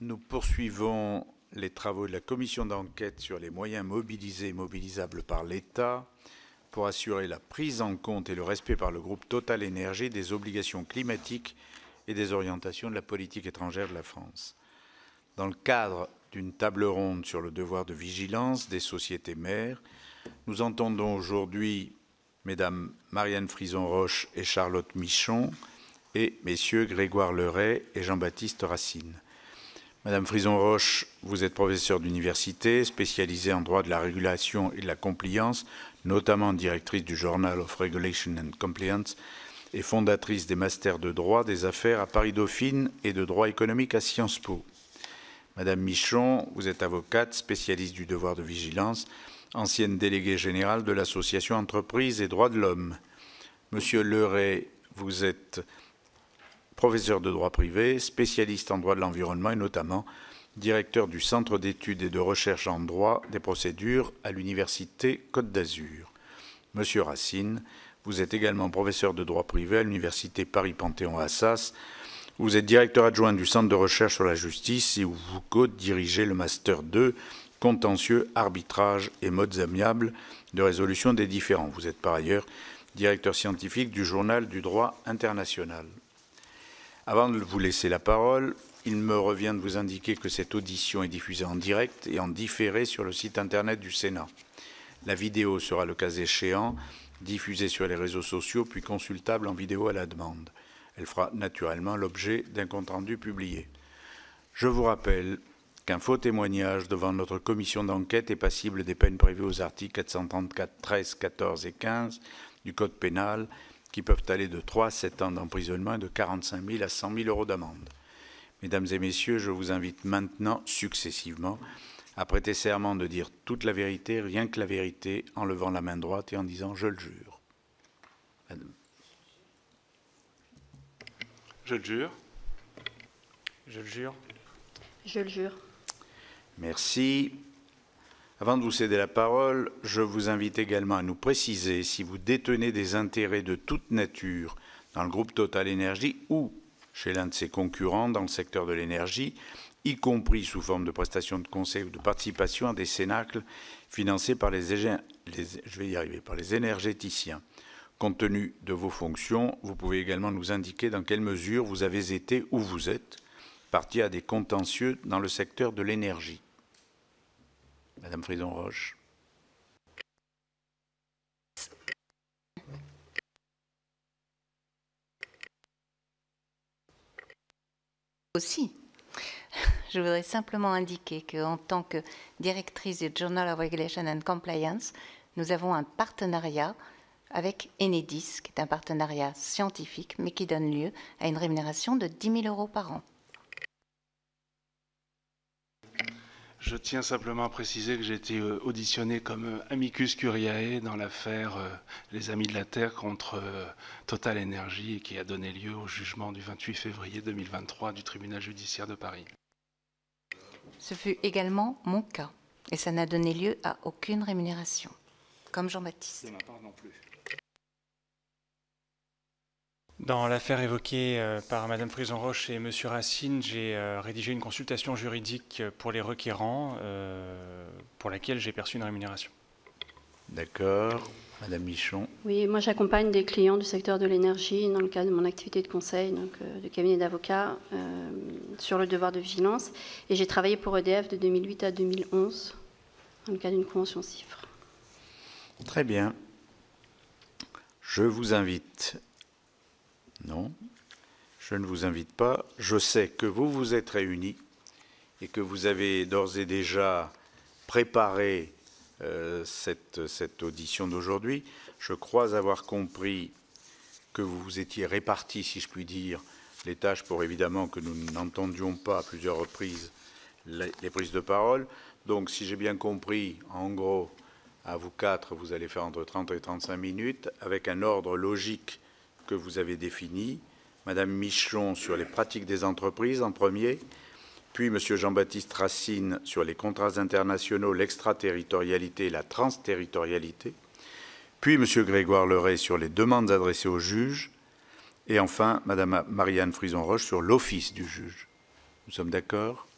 Nous poursuivons les travaux de la commission d'enquête sur les moyens mobilisés et mobilisables par l'État pour assurer la prise en compte et le respect par le groupe Total Énergie des obligations climatiques et des orientations de la politique étrangère de la France. Dans le cadre d'une table ronde sur le devoir de vigilance des sociétés mères, nous entendons aujourd'hui Mesdames Marianne Frison-Roche et Charlotte Michon et Messieurs Grégoire Leray et Jean-Baptiste Racine. Madame Frison-Roche, vous êtes professeure d'université, spécialisée en droit de la régulation et de la compliance, notamment directrice du Journal of Regulation and Compliance et fondatrice des masters de droit des affaires à Paris-Dauphine et de droit économique à Sciences Po. Madame Michon, vous êtes avocate, spécialiste du devoir de vigilance, ancienne déléguée générale de l'association Entreprises et Droits de l'Homme. Monsieur Leray, vous êtes professeur de droit privé, spécialiste en droit de l'environnement et notamment directeur du Centre d'études et de recherche en droit des procédures à l'Université Côte d'Azur. Monsieur Racine, vous êtes également professeur de droit privé à l'Université Paris-Panthéon-Assas. Vous êtes directeur adjoint du Centre de recherche sur la justice et où vous co-dirigez le Master 2, contentieux, arbitrage et modes amiables de résolution des différends. Vous êtes par ailleurs directeur scientifique du Journal du droit international. Avant de vous laisser la parole, il me revient de vous indiquer que cette audition est diffusée en direct et en différé sur le site internet du Sénat. La vidéo sera, le cas échéant, diffusée sur les réseaux sociaux puis consultable en vidéo à la demande. Elle fera naturellement l'objet d'un compte-rendu publié. Je vous rappelle qu'un faux témoignage devant notre commission d'enquête est passible des peines prévues aux articles 434, 13, 14 et 15 du Code pénal, qui peuvent aller de 3 à 7 ans d'emprisonnement et de 45 000 à 100 000 euros d'amende. Mesdames et messieurs, je vous invite maintenant, successivement, à prêter serment de dire toute la vérité, rien que la vérité, en levant la main droite et en disant « je le jure ». Madame. Je le jure. Je le jure. Je le jure. Merci. Avant de vous céder la parole, je vous invite également à nous préciser si vous détenez des intérêts de toute nature dans le groupe Total Énergie ou chez l'un de ses concurrents dans le secteur de l'énergie, y compris sous forme de prestations de conseil ou de participation à des cénacles financés par les énergéticiens. Compte tenu de vos fonctions, vous pouvez également nous indiquer dans quelle mesure vous avez été ou vous êtes partie à des contentieux dans le secteur de l'énergie. Madame Frison-Roche. Aussi, je voudrais simplement indiquer qu'en tant que directrice du Journal of Regulation and Compliance, nous avons un partenariat avec Enedis, qui est un partenariat scientifique, mais qui donne lieu à une rémunération de 10 000 euros par an. Je tiens simplement à préciser que j'ai été auditionné comme amicus curiae dans l'affaire Les Amis de la Terre contre Total Énergie, qui a donné lieu au jugement du 28 février 2023 du tribunal judiciaire de Paris. Ce fut également mon cas, et ça n'a donné lieu à aucune rémunération, comme Jean-Baptiste. De ma part non plus. Dans l'affaire évoquée par Madame Frison-Roche et Monsieur Racine, j'ai rédigé une consultation juridique pour les requérants, pour laquelle j'ai perçu une rémunération. D'accord. Madame Michon. Oui, moi j'accompagne des clients du secteur de l'énergie dans le cadre de mon activité de conseil, donc de cabinet d'avocat, sur le devoir de vigilance. Et j'ai travaillé pour EDF de 2008 à 2011 dans le cadre d'une convention CIFRE. Très bien. Je vous invite. Non, je ne vous invite pas. Je sais que vous vous êtes réunis et que vous avez d'ores et déjà préparé cette audition d'aujourd'hui. Je crois avoir compris que vous vous étiez répartis, si je puis dire, les tâches pour évidemment que nous n'entendions pas à plusieurs reprises les prises de parole. Donc, si j'ai bien compris, en gros, à vous quatre, vous allez faire entre 30 et 35 minutes avec un ordre logique que vous avez défini. Madame Michon sur les pratiques des entreprises en premier, puis Monsieur Jean-Baptiste Racine sur les contrats internationaux, l'extraterritorialité et la transterritorialité, puis Monsieur Grégoire Leray sur les demandes adressées au juge, et enfin Madame Marianne Frison-Roche sur l'office du juge. Nous sommes d'accord?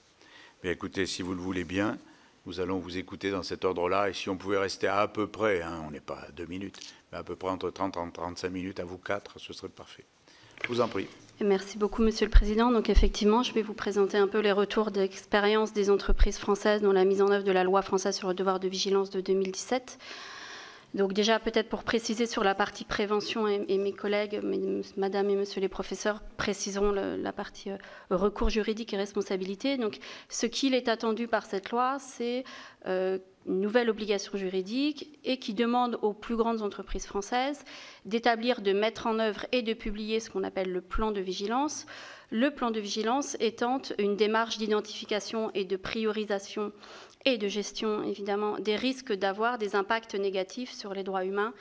Mais écoutez, si vous le voulez bien, nous allons vous écouter dans cet ordre-là. Et si on pouvait rester à peu près, hein, on n'est pas à 2 minutes, mais à peu près entre 30 et 35 minutes à vous quatre, ce serait parfait. Je vous en prie. Merci beaucoup, Monsieur le Président. Donc effectivement, je vais vous présenter un peu les retours d'expérience des entreprises françaises dans la mise en œuvre de la loi française sur le devoir de vigilance de 2017. Donc déjà, peut-être pour préciser sur la partie prévention, et mes collègues, Madame et Monsieur les professeurs, préciseront la partie recours juridique et responsabilité. Donc ce qu'il est attendu par cette loi, c'est une nouvelle obligation juridique et qui demande aux plus grandes entreprises françaises d'établir, de mettre en œuvre et de publier ce qu'on appelle le plan de vigilance. Le plan de vigilance étant une démarche d'identification et de priorisation et de gestion, évidemment, des risques d'avoir des impacts négatifs sur les droits humains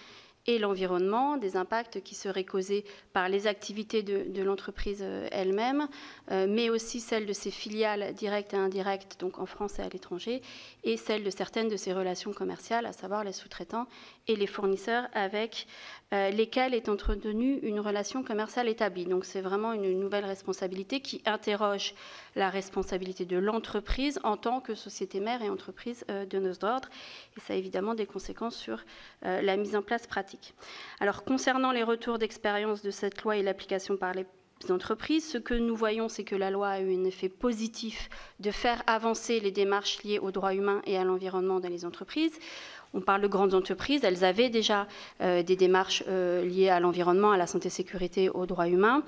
et l'environnement, des impacts qui seraient causés par les activités de l'entreprise elle-même, mais aussi celles de ses filiales directes et indirectes, donc en France et à l'étranger, et celles de certaines de ses relations commerciales, à savoir les sous-traitants et les fournisseurs avec lesquels est entretenue une relation commerciale établie. Donc c'est vraiment une nouvelle responsabilité qui interroge la responsabilité de l'entreprise en tant que société mère et entreprise donneuse d'ordre. Et ça a évidemment des conséquences sur la mise en place pratique. Alors concernant les retours d'expérience de cette loi et l'application par les entreprises, ce que nous voyons, c'est que la loi a eu un effet positif de faire avancer les démarches liées aux droits humains et à l'environnement dans les entreprises. On parle de grandes entreprises, elles avaient déjà des démarches liées à l'environnement, à la santé, sécurité, aux droits humains.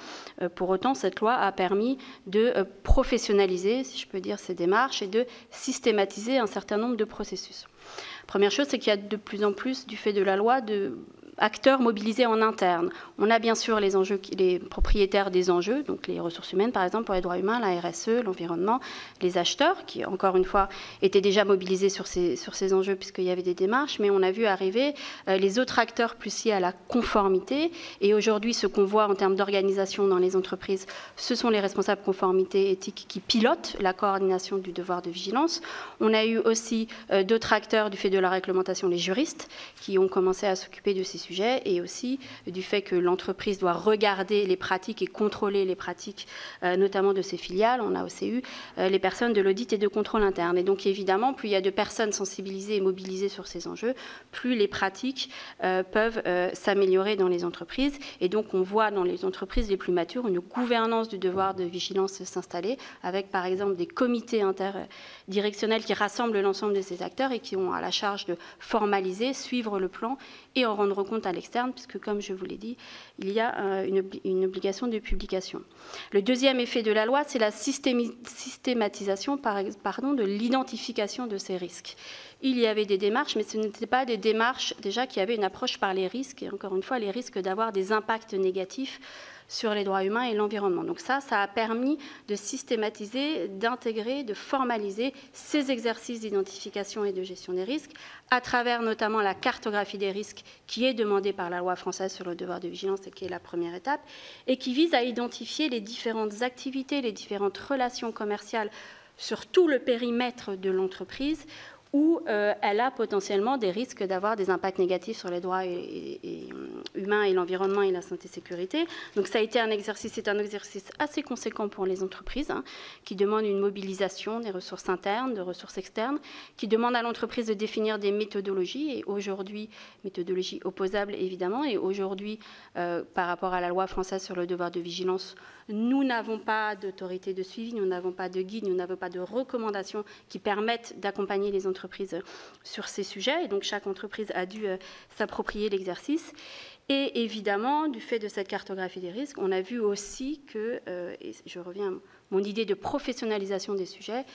Pour autant, cette loi a permis de professionnaliser, si je peux dire, ces démarches et de systématiser un certain nombre de processus. Première chose, c'est qu'il y a de plus en plus, du fait de la loi, acteurs mobilisés en interne. On a bien sûr les enjeux, les propriétaires des enjeux, donc les ressources humaines par exemple pour les droits humains, la RSE, l'environnement, les acheteurs qui encore une fois étaient déjà mobilisés sur ces enjeux puisqu'il y avait des démarches, mais on a vu arriver les autres acteurs plus liés à la conformité et aujourd'hui ce qu'on voit en termes d'organisation dans les entreprises, ce sont les responsables conformité éthique qui pilotent la coordination du devoir de vigilance. On a eu aussi d'autres acteurs du fait de la réglementation, les juristes qui ont commencé à s'occuper de ces sujets et aussi du fait que l'entreprise doit regarder les pratiques et contrôler les pratiques, notamment de ses filiales. On a aussi eu les personnes de l'audit et de contrôle interne. Et donc évidemment, plus il y a de personnes sensibilisées et mobilisées sur ces enjeux, plus les pratiques peuvent s'améliorer dans les entreprises. Et donc on voit dans les entreprises les plus matures une gouvernance du devoir de vigilance s'installer avec par exemple des comités interdirectionnels qui rassemblent l'ensemble de ces acteurs et qui ont à la charge de formaliser, suivre le plan et en rendre compte à l'externe, puisque comme je vous l'ai dit, il y a une obligation de publication. Le deuxième effet de la loi, c'est la systématisation de l'identification de ces risques. Il y avait des démarches, mais ce n'étaient pas des démarches déjà qui avaient une approche par les risques, et encore une fois, les risques d'avoir des impacts négatifs sur les droits humains et l'environnement. Donc ça a permis de systématiser, d'intégrer, de formaliser ces exercices d'identification et de gestion des risques à travers notamment la cartographie des risques qui est demandée par la loi française sur le devoir de vigilance et qui est la première étape et qui vise à identifier les différentes activités, les différentes relations commerciales sur tout le périmètre de l'entreprise où elle a potentiellement des risques d'avoir des impacts négatifs sur les droits humains et l'environnement et la santé-sécurité. Donc ça a été un exercice assez conséquent pour les entreprises, qui demande une mobilisation des ressources internes, de ressources externes, qui demande à l'entreprise de définir des méthodologies, et aujourd'hui, méthodologies opposables évidemment, et aujourd'hui, par rapport à la loi française sur le devoir de vigilance, nous n'avons pas d'autorité de suivi, nous n'avons pas de guide, nous n'avons pas de recommandations qui permettent d'accompagner les entreprises sur ces sujets. Et donc, chaque entreprise a dû s'approprier l'exercice. Et évidemment, du fait de cette cartographie des risques, on a vu aussi que, et je reviens à mon idée de professionnalisation des sujets,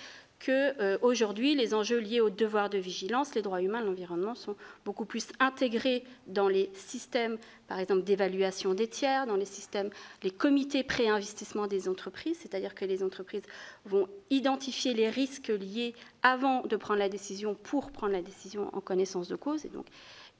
qu'aujourd'hui, les enjeux liés au devoir de vigilance, les droits humains, l'environnement, sont beaucoup plus intégrés dans les systèmes, par exemple, d'évaluation des tiers, dans les systèmes, les comités pré-investissement des entreprises, c'est-à-dire que les entreprises vont identifier les risques liés avant de prendre la décision pour prendre la décision en connaissance de cause,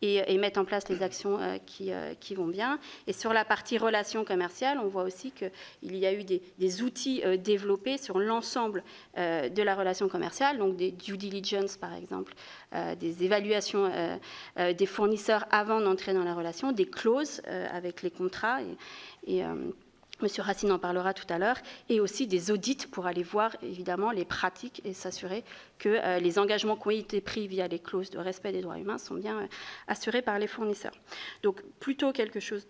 et mettre en place les actions qui vont bien. Et sur la partie relations commerciales, on voit aussi qu'il y a eu des outils développés sur l'ensemble de la relation commerciale, donc des due diligence par exemple, des évaluations des fournisseurs avant d'entrer dans la relation, des clauses avec les contrats et Monsieur Racine en parlera tout à l'heure, et aussi des audits pour aller voir évidemment les pratiques et s'assurer que les engagements qui ont été pris via les clauses de respect des droits humains sont bien assurés par les fournisseurs. Donc plutôt quelque chose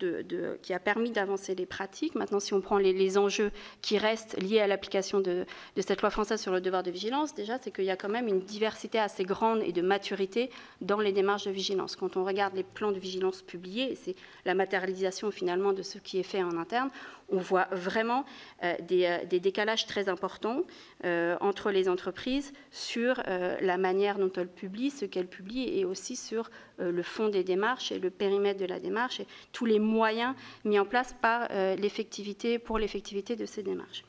qui a permis d'avancer les pratiques. Maintenant, si on prend les enjeux qui restent liés à l'application de cette loi française sur le devoir de vigilance, déjà, c'est qu'il y a quand même une diversité assez grande et de maturité dans les démarches de vigilance. Quand on regarde les plans de vigilance publiés, c'est la matérialisation finalement de ce qui est fait en interne, on voit vraiment des décalages très importants entre les entreprises sur la manière dont elles publient, ce qu'elles publient, et aussi sur le fond des démarches et le périmètre de la démarche et tous les moyens mis en place par pour l'effectivité de ces démarches.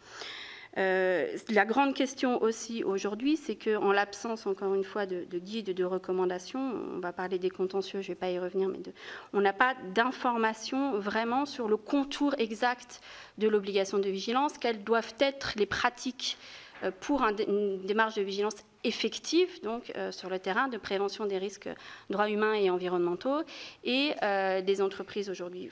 La grande question aussi aujourd'hui, c'est qu'en l'absence, encore une fois, de guides, de recommandations, on va parler des contentieux, je ne vais pas y revenir, mais on n'a pas d'informations vraiment sur le contour exact de l'obligation de vigilance, quelles doivent être les pratiques pour une démarche de vigilance effective, donc sur le terrain de prévention des risques droits humains et environnementaux. Et les entreprises aujourd'hui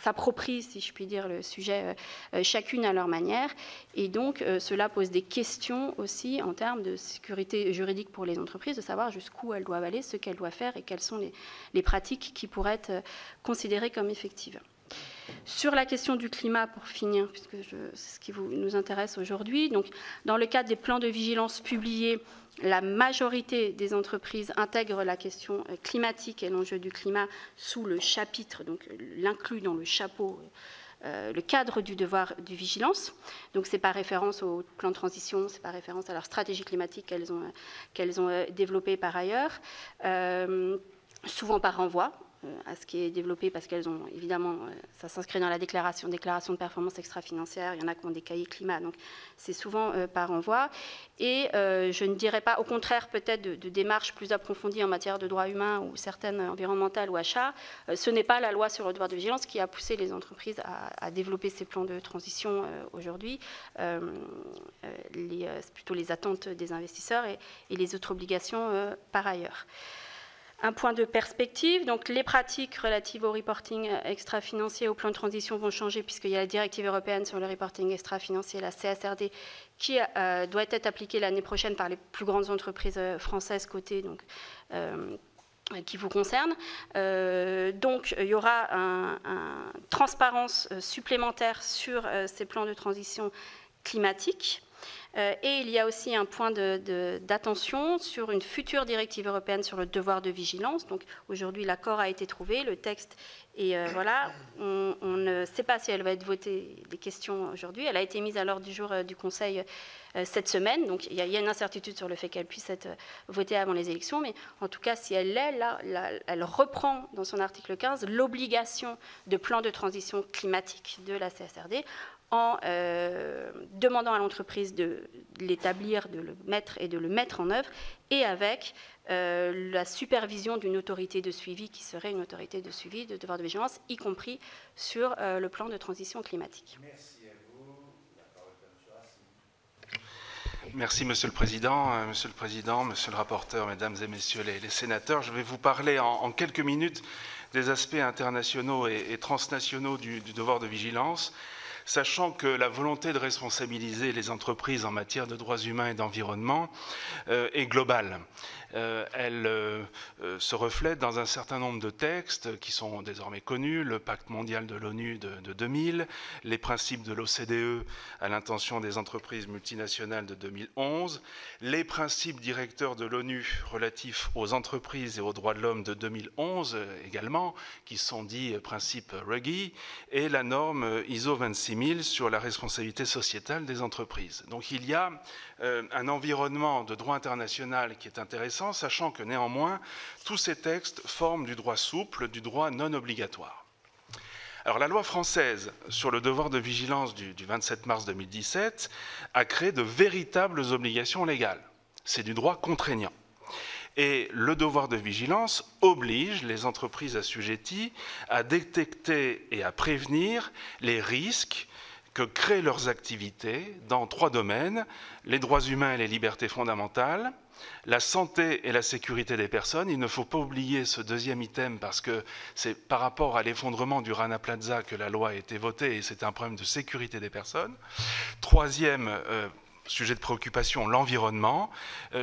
s'approprient, si je puis dire, le sujet chacune à leur manière. Et donc, cela pose des questions aussi en termes de sécurité juridique pour les entreprises, de savoir jusqu'où elles doivent aller, ce qu'elles doivent faire et quelles sont les pratiques qui pourraient être considérées comme effectives. Sur la question du climat, pour finir, puisque c'est ce qui nous intéresse aujourd'hui, donc dans le cadre des plans de vigilance publiés, la majorité des entreprises intègrent la question climatique et l'enjeu du climat sous le chapitre, donc l'inclut dans le chapeau, le cadre du devoir de vigilance. Donc c'est par référence au plan de transition, c'est par référence à leur stratégie climatique qu'elles ont développée par ailleurs, souvent par renvoi à ce qui est développé, parce qu'elles ont évidemment, ça s'inscrit dans la déclaration de performance extra-financière, il y en a qui ont des cahiers climat, donc c'est souvent par envoi. Et je ne dirais pas, au contraire peut-être de démarches plus approfondies en matière de droits humains ou certaines environnementales ou achats, ce n'est pas la loi sur le devoir de vigilance qui a poussé les entreprises à développer ces plans de transition aujourd'hui, c'est plutôt les attentes des investisseurs et les autres obligations par ailleurs. Un point de perspective, donc les pratiques relatives au reporting extra-financier, au plan de transition vont changer puisqu'il y a la directive européenne sur le reporting extra-financier, la CSRD, qui doit être appliquée l'année prochaine par les plus grandes entreprises françaises cotées, donc, qui vous concerne. Donc il y aura une transparence supplémentaire sur ces plans de transition climatique. Et il y a aussi un point d'attention sur une future directive européenne sur le devoir de vigilance. Donc aujourd'hui, l'accord a été trouvé, le texte est voilà. On ne sait pas si elle va être votée, des questions aujourd'hui. Elle a été mise à l'ordre du jour du Conseil cette semaine. Donc il y a une incertitude sur le fait qu'elle puisse être votée avant les élections. Mais en tout cas, si elle l'est, là, elle reprend dans son article 15 l'obligation de plan de transition climatique de la CSRD, en demandant à l'entreprise de l'établir, de le mettre en œuvre, et avec la supervision d'une autorité de suivi qui serait une autorité de suivi de devoir de vigilance, y compris sur le plan de transition climatique. Merci à vous. La parole est à M. Racine. Merci, Monsieur le Président, Monsieur le rapporteur, Mesdames et Messieurs les sénateurs. Je vais vous parler en quelques minutes des aspects internationaux et transnationaux du devoir de vigilance, sachant que la volonté de responsabiliser les entreprises en matière de droits humains et d'environnement est globale. Elle se reflète dans un certain nombre de textes qui sont désormais connus, le Pacte mondial de l'ONU de 2000, les principes de l'OCDE à l'intention des entreprises multinationales de 2011, les principes directeurs de l'ONU relatifs aux entreprises et aux droits de l'homme de 2011 également, qui sont dits principes Ruggie, et la norme ISO 26000 sur la responsabilité sociétale des entreprises. Donc il y a un environnement de droit international qui est intéressant, sachant que néanmoins, tous ces textes forment du droit souple, du droit non obligatoire. Alors la loi française sur le devoir de vigilance du 27 mars 2017 a créé de véritables obligations légales. C'est du droit contraignant. Et le devoir de vigilance oblige les entreprises assujetties à détecter et à prévenir les risques que créent leurs activités dans 3 domaines: les droits humains et les libertés fondamentales, la santé et la sécurité des personnes. Il ne faut pas oublier ce deuxième item parce que c'est par rapport à l'effondrement du Rana Plaza que la loi a été votée et c'est un problème de sécurité des personnes. Troisième sujet de préoccupation, l'environnement.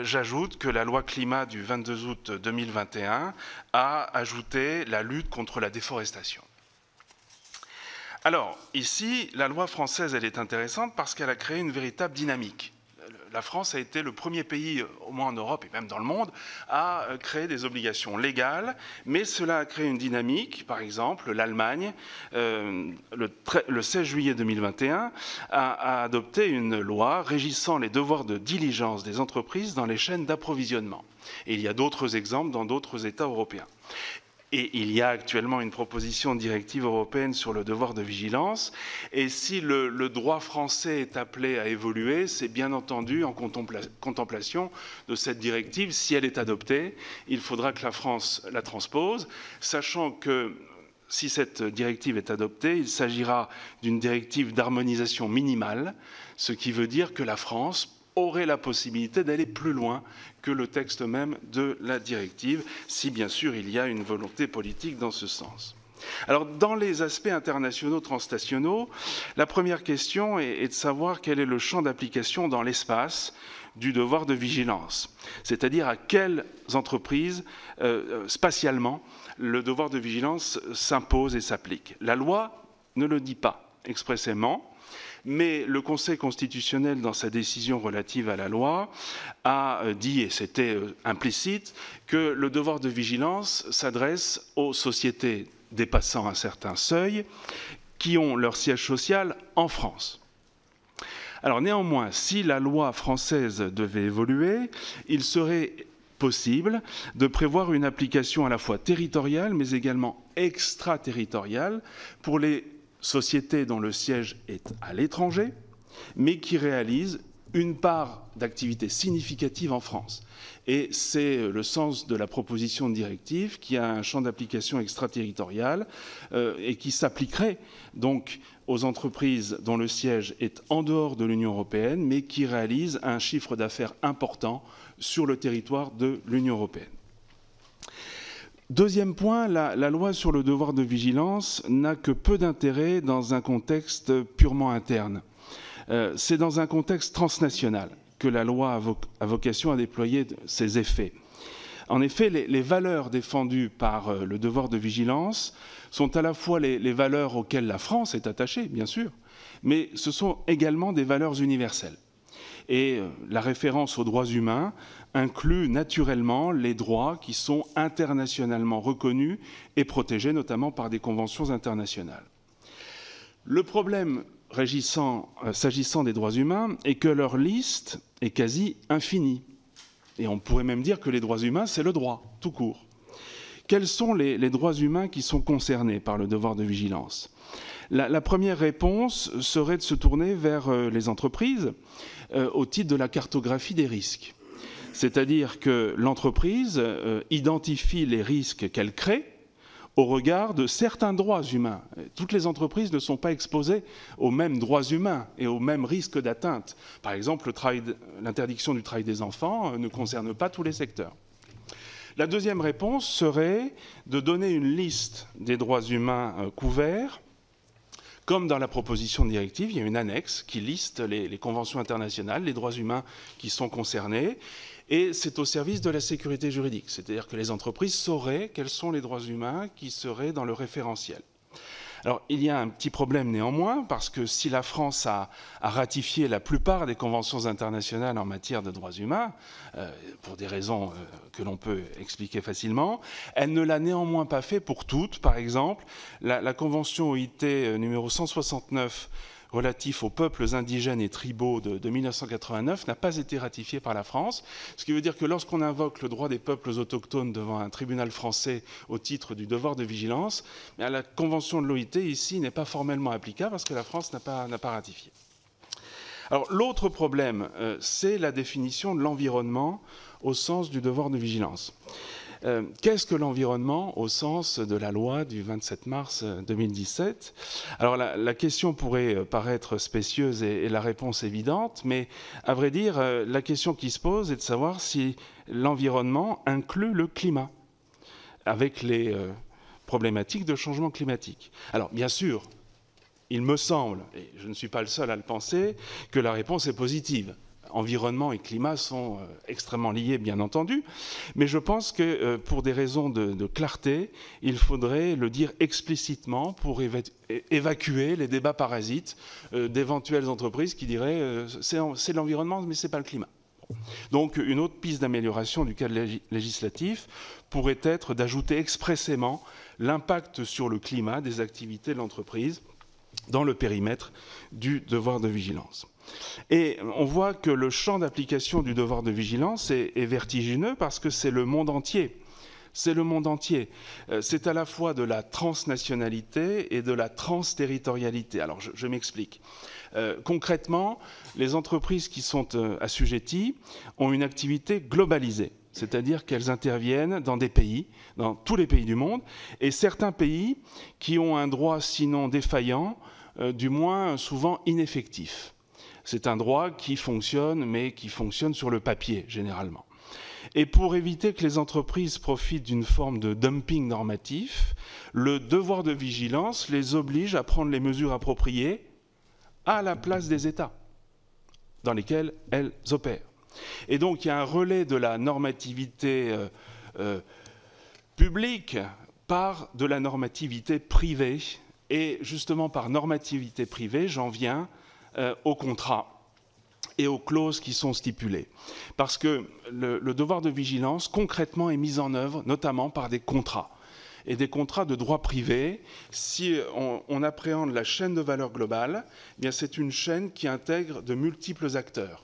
J'ajoute que la loi climat du 22 août 2021 a ajouté la lutte contre la déforestation. Alors, ici, la loi française, elle est intéressante parce qu'elle a créé une véritable dynamique. La France a été le premier pays, au moins en Europe et même dans le monde, à créer des obligations légales, mais cela a créé une dynamique. Par exemple, l'Allemagne, le 16 juillet 2021, a adopté une loi régissant les devoirs de diligence des entreprises dans les chaînes d'approvisionnement. Et il y a d'autres exemples dans d'autres États européens. Et il y a actuellement une proposition de directive européenne sur le devoir de vigilance. Et si le droit français est appelé à évoluer, c'est bien entendu en contemplation de cette directive. Si elle est adoptée, il faudra que la France la transpose, sachant que si cette directive est adoptée, il s'agira d'une directive d'harmonisation minimale, ce qui veut dire que la France aurait la possibilité d'aller plus loin que le texte même de la directive, si bien sûr il y a une volonté politique dans ce sens. Alors, dans les aspects internationaux transnationaux, la première question est de savoir quel est le champ d'application dans l'espace du devoir de vigilance, c'est-à-dire à quelles entreprises, spatialement, le devoir de vigilance s'impose et s'applique. La loi ne le dit pas expressément, mais le Conseil constitutionnel, dans sa décision relative à la loi, a dit, et c'était implicite, que le devoir de vigilance s'adresse aux sociétés dépassant un certain seuil qui ont leur siège social en France. Alors néanmoins, si la loi française devait évoluer, il serait possible de prévoir une application à la fois territoriale, mais également extraterritoriale pour les sociétés dont le siège est à l'étranger, mais qui réalisent une part d'activité significative en France. Et c'est le sens de la proposition de directive qui a un champ d'application extraterritorial et qui s'appliquerait donc aux entreprises dont le siège est en dehors de l'Union européenne, mais qui réalisent un chiffre d'affaires important sur le territoire de l'Union européenne. Deuxième point, la loi sur le devoir de vigilance n'a que peu d'intérêt dans un contexte purement interne. C'est dans un contexte transnational que la loi a vocation à déployer ses effets. En effet, les valeurs défendues par le devoir de vigilance sont à la fois les valeurs auxquelles la France est attachée, bien sûr, mais ce sont également des valeurs universelles. Et la référence aux droits humains inclut naturellement les droits qui sont internationalement reconnus et protégés, notamment par des conventions internationales. Le problème s'agissant des droits humains est que leur liste est quasi infinie. Et on pourrait même dire que les droits humains, c'est le droit, tout court. Quels sont les droits humains qui sont concernés par le devoir de vigilance ? La première réponse serait de se tourner vers les entreprises au titre de la cartographie des risques. C'est-à-dire que l'entreprise identifie les risques qu'elle crée au regard de certains droits humains. Toutes les entreprises ne sont pas exposées aux mêmes droits humains et aux mêmes risques d'atteinte. Par exemple, l'interdiction du travail des enfants ne concerne pas tous les secteurs. La deuxième réponse serait de donner une liste des droits humains couverts. Comme dans la proposition de directive, il y a une annexe qui liste les conventions internationales, les droits humains qui sont concernés, et c'est au service de la sécurité juridique. C'est-à-dire que les entreprises sauraient quels sont les droits humains qui seraient dans le référentiel. Alors, il y a un petit problème néanmoins, parce que si la France a ratifié la plupart des conventions internationales en matière de droits humains, pour des raisons que l'on peut expliquer facilement, elle ne l'a néanmoins pas fait pour toutes. Par exemple, la convention OIT numéro 169 relatif aux peuples indigènes et tribaux de 1989 n'a pas été ratifié par la France, ce qui veut dire que lorsqu'on invoque le droit des peuples autochtones devant un tribunal français au titre du devoir de vigilance, la convention de l'OIT ici n'est pas formellement applicable parce que la France n'a pas ratifié. Alors l'autre problème, c'est la définition de l'environnement au sens du devoir de vigilance. Qu'est-ce que l'environnement au sens de la loi du 27 mars 2017 ? Alors la question pourrait paraître spécieuse et la réponse évidente, mais à vrai dire, la question qui se pose est de savoir si l'environnement inclut le climat, avec les problématiques de changement climatique. Alors bien sûr, il me semble, et je ne suis pas le seul à le penser, que la réponse est positive. Environnement et climat sont extrêmement liés, bien entendu, mais je pense que pour des raisons de clarté, il faudrait le dire explicitement pour évacuer les débats parasites d'éventuelles entreprises qui diraient c'est l'environnement, mais ce n'est pas le climat. Donc une autre piste d'amélioration du cadre législatif pourrait être d'ajouter expressément l'impact sur le climat des activités de l'entreprise dans le périmètre du devoir de vigilance. Et on voit que le champ d'application du devoir de vigilance est vertigineux parce que c'est le monde entier. C'est le monde entier. C'est à la fois de la transnationalité et de la transterritorialité. Alors je m'explique. Concrètement, les entreprises qui sont assujetties ont une activité globalisée, c'est-à-dire qu'elles interviennent dans des pays, dans tous les pays du monde, et certains pays qui ont un droit sinon défaillant, du moins souvent ineffectif. C'est un droit qui fonctionne, mais qui fonctionne sur le papier, généralement. Et pour éviter que les entreprises profitent d'une forme de dumping normatif, le devoir de vigilance les oblige à prendre les mesures appropriées à la place des États dans lesquels elles opèrent. Et donc, il y a un relais de la normativité publique par de la normativité privée. Et justement, par normativité privée, j'en viens aux contrats et aux clauses qui sont stipulées. Parce que le devoir de vigilance, concrètement, est mis en œuvre, notamment par des contrats. Et des contrats de droit privé, si on appréhende la chaîne de valeur globale, eh bien c'est une chaîne qui intègre de multiples acteurs,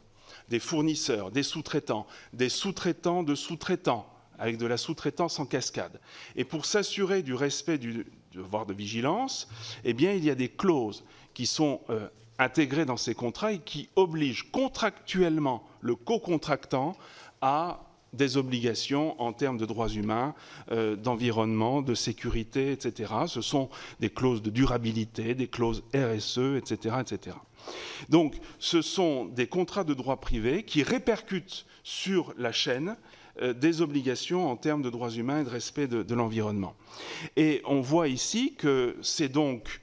des fournisseurs, des sous-traitants de sous-traitants, avec de la sous-traitance en cascade. Et pour s'assurer du respect du devoir de vigilance, eh bien, il y a des clauses qui sont intégrées dans ces contrats et qui obligent contractuellement le co-contractant à des obligations en termes de droits humains, d'environnement, de sécurité, etc. Ce sont des clauses de durabilité, des clauses RSE, etc., etc. Donc, ce sont des contrats de droit privé qui répercutent sur la chaîne des obligations en termes de droits humains et de respect de l'environnement. Et on voit ici que c'est donc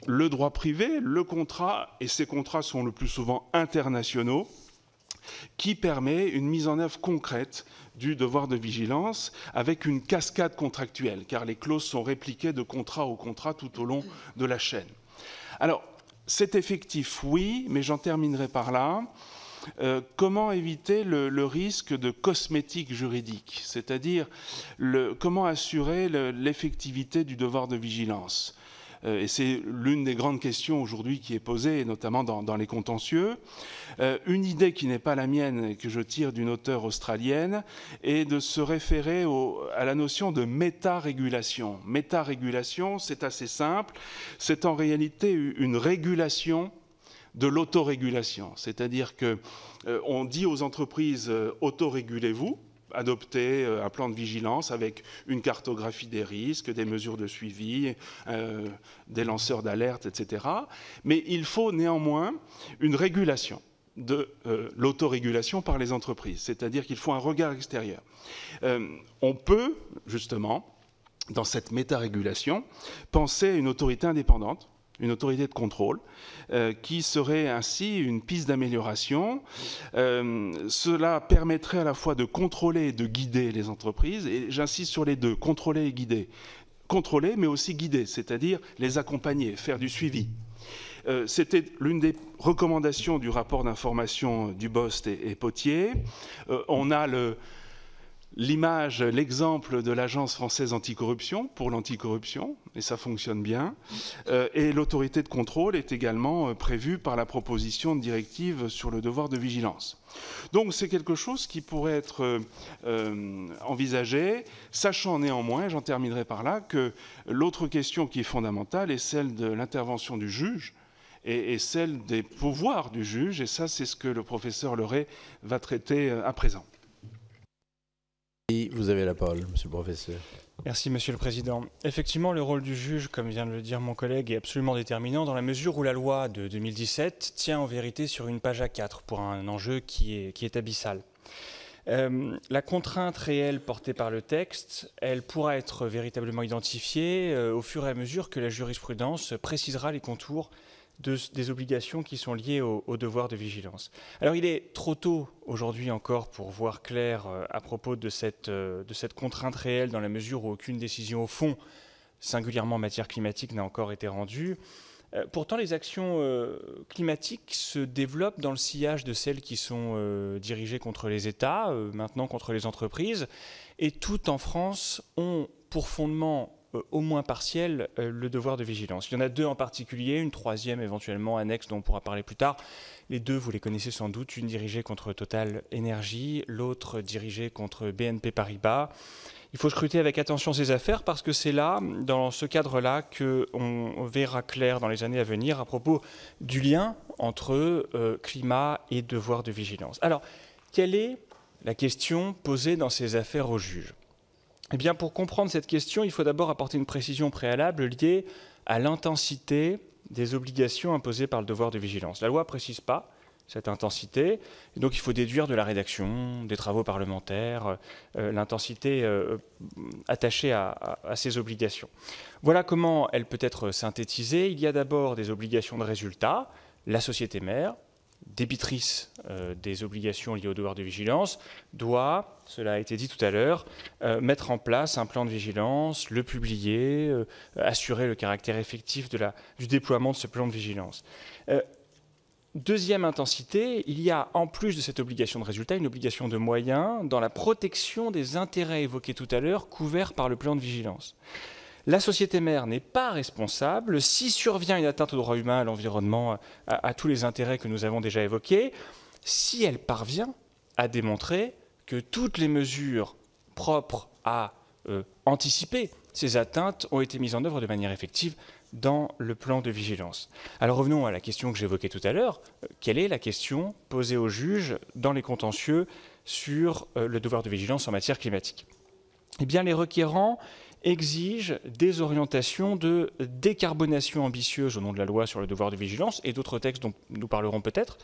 le droit privé, le contrat, et ces contrats sont le plus souvent internationaux, qui permet une mise en œuvre concrète du devoir de vigilance avec une cascade contractuelle, car les clauses sont répliquées de contrat au contrat tout au long de la chaîne. Alors, c'est effectif, oui, mais j'en terminerai par là. Comment éviter le risque de cosmétique juridique, c'est-à-dire comment assurer l'effectivité du devoir de vigilance. Et c'est l'une des grandes questions aujourd'hui qui est posée, notamment dans les contentieux. Une idée qui n'est pas la mienne et que je tire d'une auteure australienne est de se référer à la notion de méta-régulation. Méta-régulation, c'est assez simple, c'est en réalité une régulation de l'autorégulation. C'est-à-dire qu'on dit aux entreprises autorégulez-vous, adopter un plan de vigilance avec une cartographie des risques, des mesures de suivi, des lanceurs d'alerte, etc. Mais il faut néanmoins une régulation de l'autorégulation par les entreprises, c'est-à-dire qu'il faut un regard extérieur. On peut, justement, dans cette méta-régulation, penser à une autorité indépendante, une autorité de contrôle, qui serait ainsi une piste d'amélioration. Cela permettrait à la fois de contrôler et de guider les entreprises, et j'insiste sur les deux, contrôler et guider. Contrôler, mais aussi guider, c'est-à-dire les accompagner, faire du suivi. C'était l'une des recommandations du rapport d'information du BOST et Potier. On a l'image, l'exemple de l'Agence française anticorruption pour l'anticorruption, et ça fonctionne bien. Et l'autorité de contrôle est également prévue par la proposition de directive sur le devoir de vigilance. Donc c'est quelque chose qui pourrait être envisagé, sachant néanmoins, j'en terminerai par là, que l'autre question qui est fondamentale est celle de l'intervention du juge et celle des pouvoirs du juge, et ça c'est ce que le professeur Leray va traiter à présent. Et Merci. Vous avez la parole, monsieur le professeur. Merci, Monsieur le Président. Effectivement, le rôle du juge, comme vient de le dire mon collègue, est absolument déterminant dans la mesure où la loi de 2017 tient en vérité sur une page A4 pour un enjeu qui est abyssal. La contrainte réelle portée par le texte, elle pourra être véritablement identifiée au fur et à mesure que la jurisprudence précisera les contours des obligations qui sont liées au devoir de vigilance. Alors il est trop tôt aujourd'hui encore pour voir clair à propos de cette contrainte réelle dans la mesure où aucune décision au fond, singulièrement en matière climatique, n'a encore été rendue. Pourtant les actions climatiques se développent dans le sillage de celles qui sont dirigées contre les États, maintenant contre les entreprises, et toutes en France ont pour fondement au moins partiel, le devoir de vigilance. Il y en a deux en particulier, une troisième éventuellement annexe dont on pourra parler plus tard. Les deux, vous les connaissez sans doute, une dirigée contre Total Énergie, l'autre dirigée contre BNP Paribas. Il faut scruter avec attention ces affaires parce que c'est là, dans ce cadre-là, qu'on verra clair dans les années à venir à propos du lien entre climat et devoir de vigilance. Alors, quelle est la question posée dans ces affaires au juge ? Eh bien, pour comprendre cette question, il faut d'abord apporter une précision préalable liée à l'intensité des obligations imposées par le devoir de vigilance. La loi ne précise pas cette intensité, et donc il faut déduire de la rédaction, des travaux parlementaires, l'intensité attachée à ces obligations. Voilà comment elle peut être synthétisée. Il y a d'abord des obligations de résultat, la société mère, débitrice des obligations liées au devoir de vigilance, doit, cela a été dit tout à l'heure, mettre en place un plan de vigilance, le publier, assurer le caractère effectif du déploiement de ce plan de vigilance. Deuxième intensité, il y a en plus de cette obligation de résultat, une obligation de moyens dans la protection des intérêts évoqués tout à l'heure, couverts par le plan de vigilance. La société mère n'est pas responsable si survient une atteinte aux droits humains, à l'environnement, à tous les intérêts que nous avons déjà évoqués, si elle parvient à démontrer que toutes les mesures propres à anticiper ces atteintes ont été mises en œuvre de manière effective dans le plan de vigilance. Alors revenons à la question que j'évoquais tout à l'heure. Quelle est la question posée au juge dans les contentieux sur le devoir de vigilance en matière climatique ? Eh bien, les requérants exige des orientations de décarbonation ambitieuses au nom de la loi sur le devoir de vigilance et d'autres textes dont nous parlerons peut-être.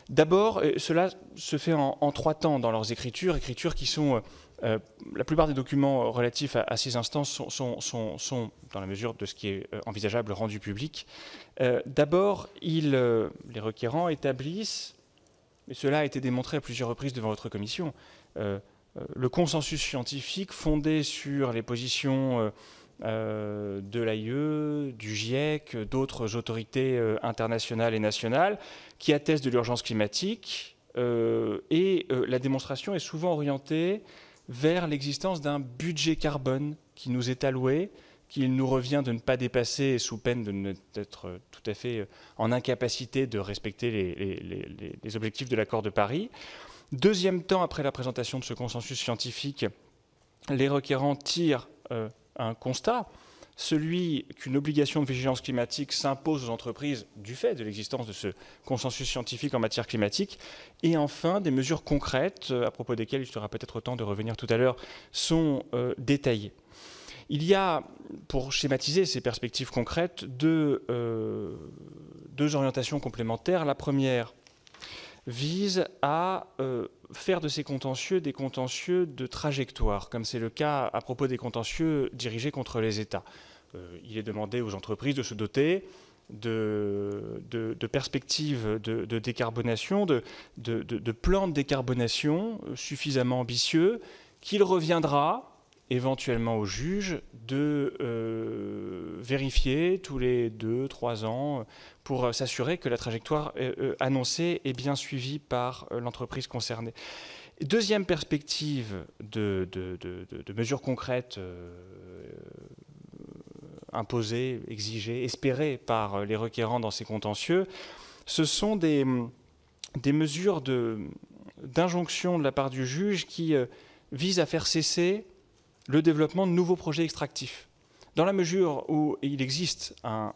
D'abord, cela se fait en trois temps dans leurs écritures qui sont, la plupart des documents relatifs à ces instances sont, dans la mesure de ce qui est envisageable, rendus publics. D'abord, les requérants établissent, et cela a été démontré à plusieurs reprises devant votre commission, le consensus scientifique fondé sur les positions de l'AIE, du GIEC, d'autres autorités internationales et nationales qui attestent de l'urgence climatique et la démonstration est souvent orientée vers l'existence d'un budget carbone qui nous est alloué, qu'il nous revient de ne pas dépasser sous peine d'être tout à fait en incapacité de respecter les objectifs de l'accord de Paris. Deuxième temps, après la présentation de ce consensus scientifique, les requérants tirent un constat, celui qu'une obligation de vigilance climatique s'impose aux entreprises du fait de l'existence de ce consensus scientifique en matière climatique. Et enfin, des mesures concrètes, à propos desquelles il sera peut-être temps de revenir tout à l'heure, sont détaillées. Il y a, pour schématiser ces perspectives concrètes, deux orientations complémentaires. La première vise à faire de ces contentieux des contentieux de trajectoire, comme c'est le cas à propos des contentieux dirigés contre les États. Il est demandé aux entreprises de se doter de perspectives de décarbonation, de plans de décarbonation suffisamment ambitieux, qu'il reviendra éventuellement au juge de vérifier tous les 2-3 ans pour s'assurer que la trajectoire annoncée est bien suivie par l'entreprise concernée. Deuxième perspective de mesures concrètes imposées, exigées, espérées par les requérants dans ces contentieux, ce sont des mesures d'injonction de la part du juge qui visent à faire cesser le développement de nouveaux projets extractifs. Dans la mesure où il existe un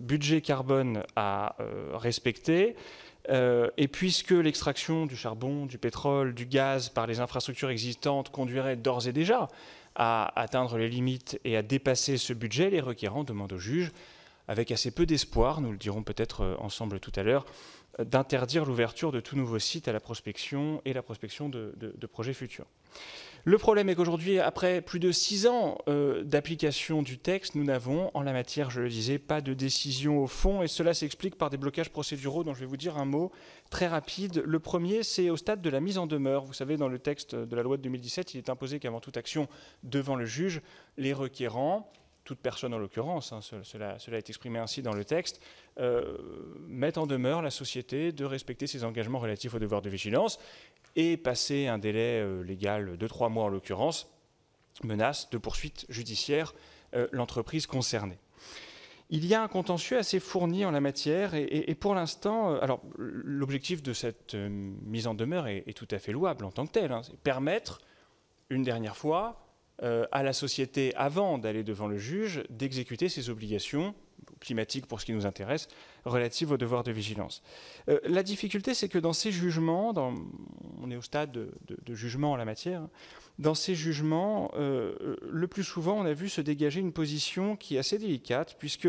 budget carbone à respecter, Et puisque l'extraction du charbon, du pétrole, du gaz par les infrastructures existantes conduirait d'ores et déjà à atteindre les limites et à dépasser ce budget, les requérants demandent au juge, avec assez peu d'espoir, nous le dirons peut-être ensemble tout à l'heure, d'interdire l'ouverture de tout nouveau site à la prospection et la prospection de projets futurs. Le problème est qu'aujourd'hui, après plus de 6 ans d'application du texte, nous n'avons, en la matière, je le disais, pas de décision au fond, et cela s'explique par des blocages procéduraux dont je vais vous dire un mot très rapide. Le premier, c'est au stade de la mise en demeure. Vous savez, dans le texte de la loi de 2017, il est imposé qu'avant toute action devant le juge, les requérants, toute personne en l'occurrence, hein, cela est exprimé ainsi dans le texte, mettent en demeure la société de respecter ses engagements relatifs au devoir de vigilance et passer un délai légal de 3 mois en l'occurrence, menace de poursuite judiciaire l'entreprise concernée. Il y a un contentieux assez fourni en la matière et pour l'instant, alors l'objectif de cette mise en demeure est tout à fait louable en tant que tel, hein, c'est permettre une dernière fois à la société, avant d'aller devant le juge, d'exécuter ses obligations climatiques pour ce qui nous intéresse, relatives au devoir de vigilance. La difficulté, c'est que dans ces jugements, on est au stade de jugement en la matière, dans ces jugements, le plus souvent, on a vu se dégager une position qui est assez délicate, puisque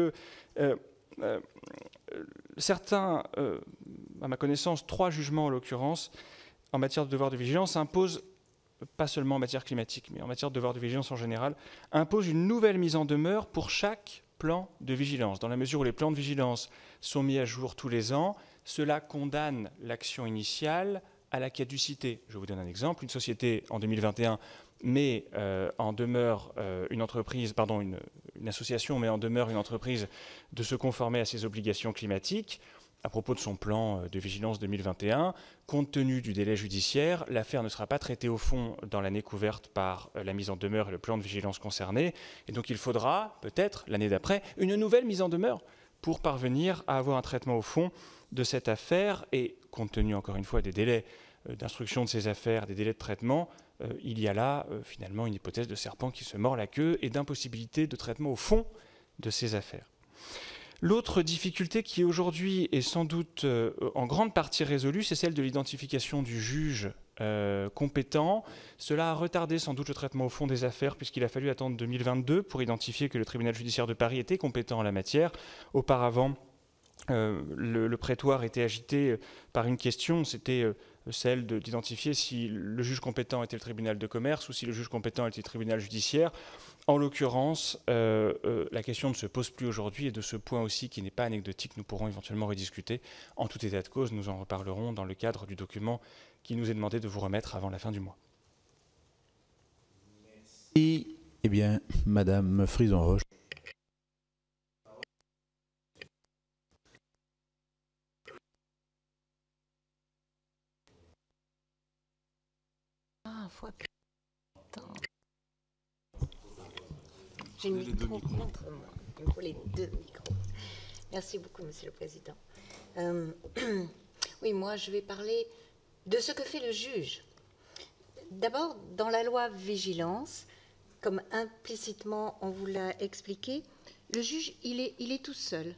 certains, à ma connaissance, 3 jugements en l'occurrence, en matière de devoir de vigilance, imposent, pas seulement en matière climatique, mais en matière de devoir de vigilance en général, impose une nouvelle mise en demeure pour chaque plan de vigilance. Dans la mesure où les plans de vigilance sont mis à jour tous les ans, cela condamne l'action initiale à la caducité. Je vous donne un exemple. Une société, en 2021, met en demeure une association met en demeure une entreprise de se conformer à ses obligations climatiques. À propos de son plan de vigilance 2021, compte tenu du délai judiciaire, l'affaire ne sera pas traitée au fond dans l'année couverte par la mise en demeure et le plan de vigilance concerné. Et donc il faudra, peut-être, l'année d'après, une nouvelle mise en demeure pour parvenir à avoir un traitement au fond de cette affaire. Et compte tenu, encore une fois, des délais d'instruction de ces affaires, des délais de traitement, il y a là, finalement, une hypothèse de serpent qui se mord la queue et d'impossibilité de traitement au fond de ces affaires. L'autre difficulté qui aujourd'hui est sans doute en grande partie résolue, c'est celle de l'identification du juge compétent. Cela a retardé sans doute le traitement au fond des affaires puisqu'il a fallu attendre 2022 pour identifier que le tribunal judiciaire de Paris était compétent en la matière. Auparavant, le prétoire était agité par une question, c'était celle d'identifier si le juge compétent était le tribunal de commerce ou si le juge compétent était le tribunal judiciaire. En l'occurrence, la question ne se pose plus aujourd'hui et de ce point aussi qui n'est pas anecdotique, nous pourrons éventuellement rediscuter. En tout état de cause, nous en reparlerons dans le cadre du document qui nous est demandé de vous remettre avant la fin du mois. Merci. Eh bien, Madame Frison-Roche. J'ai le micro contre moi. Il me faut les 2 micros. Merci beaucoup, Monsieur le Président. Oui, moi, je vais parler de ce que fait le juge. D'abord, dans la loi vigilance, comme implicitement on vous l'a expliqué, le juge, il est tout seul.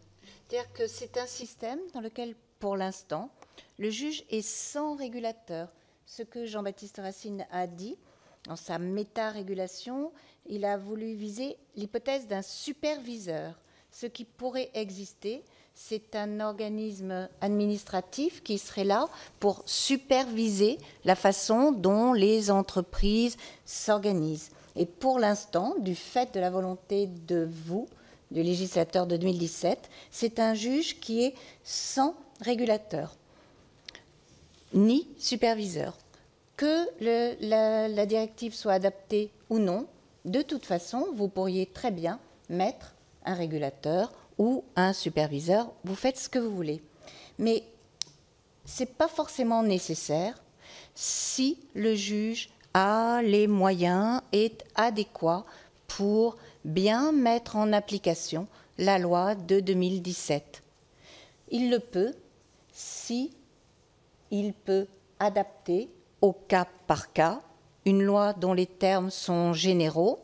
C'est-à-dire que c'est un système dans lequel, pour l'instant, le juge est sans régulateur. Ce que Jean-Baptiste Racine a dit, dans sa méta-régulation, il a voulu viser l'hypothèse d'un superviseur. Ce qui pourrait exister, c'est un organisme administratif qui serait là pour superviser la façon dont les entreprises s'organisent. Et pour l'instant, du fait de la volonté de vous, du législateur de 2017, c'est un juge qui est sans régulateur, ni superviseur. Que la directive soit adaptée ou non, de toute façon, vous pourriez très bien mettre un régulateur ou un superviseur, vous faites ce que vous voulez. Mais ce n'est pas forcément nécessaire si le juge a les moyens, est adéquat pour bien mettre en application la loi de 2017. Il le peut si il peut adapter au cas par cas une loi dont les termes sont généraux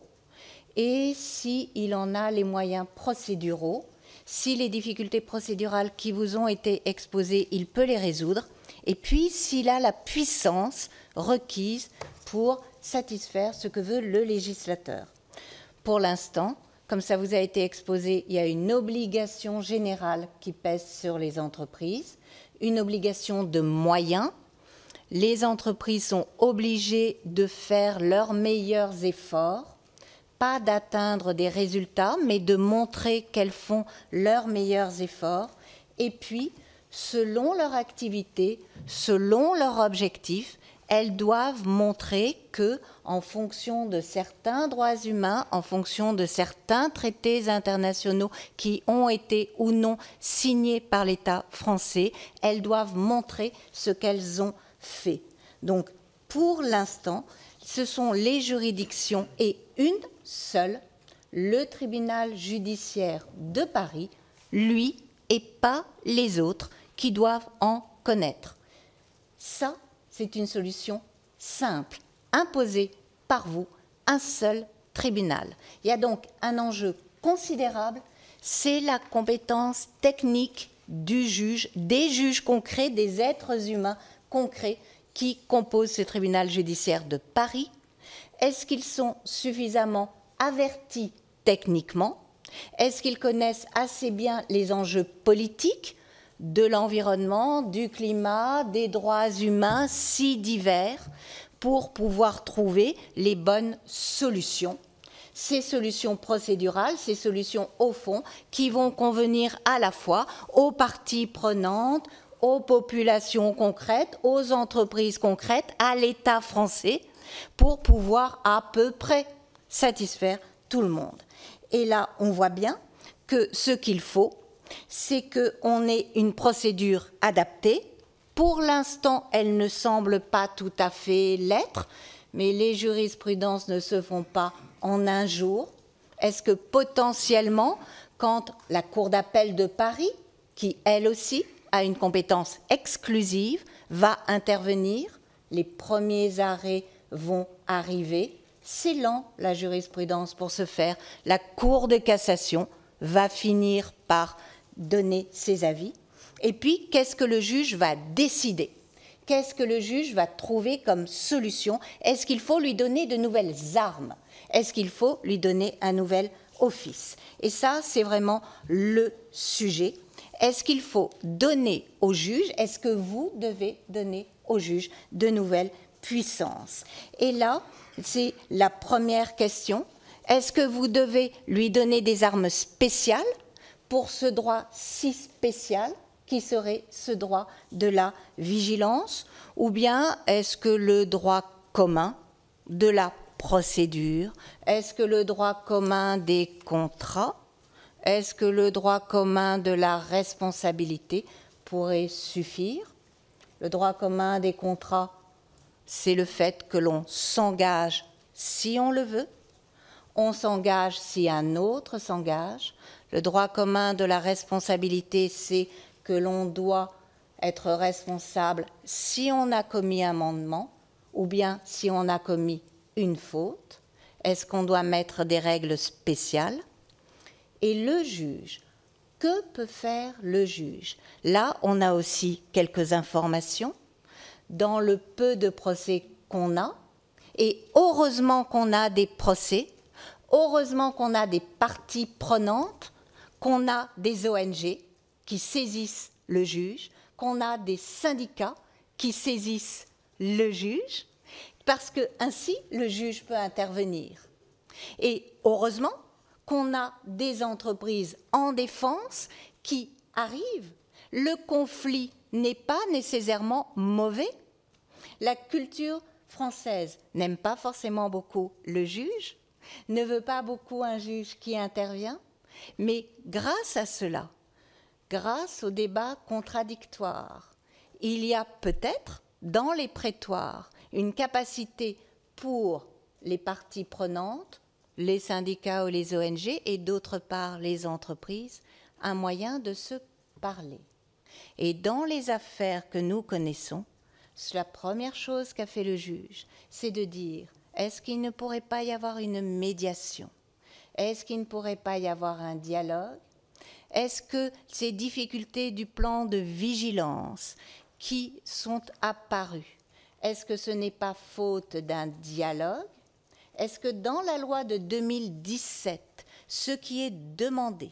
et s'il en a les moyens procéduraux, Si les difficultés procédurales qui vous ont été exposées, il peut les résoudre. Et puis, s'il a la puissance requise pour satisfaire ce que veut le législateur. Pour l'instant, comme ça vous a été exposé, il y a une obligation générale qui pèse sur les entreprises, une obligation de moyens. Les entreprises sont obligées de faire leurs meilleurs efforts, pas d'atteindre des résultats, mais de montrer qu'elles font leurs meilleurs efforts. Et puis, selon leur activité, selon leur objectif, elles doivent montrer que, en fonction de certains droits humains, en fonction de certains traités internationaux qui ont été ou non signés par l'État français, elles doivent montrer ce qu'elles ont fait. Donc, pour l'instant, ce sont les juridictions et une seule, le tribunal judiciaire de Paris, lui, et pas les autres, qui doivent en connaître. Ça, c'est une solution simple, imposée par vous, un seul tribunal. Il y a donc un enjeu considérable, c'est la compétence technique du juge, des juges concrets, des êtres humains concrets qui composent ce tribunal judiciaire de Paris. Est-ce qu'ils sont suffisamment avertis techniquement? Est-ce qu'ils connaissent assez bien les enjeux politiques de l'environnement, du climat, des droits humains si divers pour pouvoir trouver les bonnes solutions? Ces solutions procédurales, ces solutions au fond qui vont convenir à la fois aux parties prenantes, aux populations concrètes, aux entreprises concrètes, à l'État français, pour pouvoir à peu près satisfaire tout le monde. Et là, on voit bien que ce qu'il faut, c'est qu'on ait une procédure adaptée. Pour l'instant, elle ne semble pas tout à fait l'être, mais les jurisprudences ne se font pas en un jour. Est-ce que potentiellement, quand la Cour d'appel de Paris, qui elle aussi a une compétence exclusive, va intervenir, les premiers arrêts vont arriver? C'est lent, la jurisprudence, pour ce faire. La Cour de cassation va finir par donner ses avis. Et puis, qu'est-ce que le juge va décider? Qu'est-ce que le juge va trouver comme solution? Est-ce qu'il faut lui donner de nouvelles armes? Est-ce qu'il faut lui donner un nouvel office? Et ça, c'est vraiment le sujet. Est-ce qu'il faut donner au juge, est-ce que vous devez donner au juge de nouvelles puissances? Et là, c'est la première question. Est-ce que vous devez lui donner des armes spéciales pour ce droit si spécial qui serait ce droit de la vigilance? Ou bien est-ce que le droit commun de la procédure, est-ce que le droit commun des contrats, est-ce que le droit commun de la responsabilité pourrait suffire? Le droit commun des contrats, c'est le fait que l'on s'engage si on le veut, on s'engage si un autre s'engage. Le droit commun de la responsabilité, c'est que l'on doit être responsable si on a commis un mandement ou bien si on a commis une faute. Est-ce qu'on doit mettre des règles spéciales? Et le juge, que peut faire le juge? Là, on a aussi quelques informations. Dans le peu de procès qu'on a, et heureusement qu'on a des procès, heureusement qu'on a des parties prenantes, qu'on a des ONG qui saisissent le juge, qu'on a des syndicats qui saisissent le juge, parce que ainsi le juge peut intervenir. Et heureusement qu'on a des entreprises en défense qui arrivent. Le conflit n'est pas nécessairement mauvais. La culture française n'aime pas forcément beaucoup le juge, ne veut pas beaucoup un juge qui intervient, mais grâce à cela, grâce au débat contradictoire, il y a peut-être dans les prétoires une capacité pour les parties prenantes, les syndicats ou les ONG, et d'autre part les entreprises, un moyen de se parler. Et dans les affaires que nous connaissons, la première chose qu'a fait le juge, c'est de dire, est-ce qu'il ne pourrait pas y avoir une médiation? Est-ce qu'il ne pourrait pas y avoir un dialogue? Est-ce que ces difficultés du plan de vigilance qui sont apparues, est-ce que ce n'est pas faute d'un dialogue? Est-ce que dans la loi de 2017, ce qui est demandé,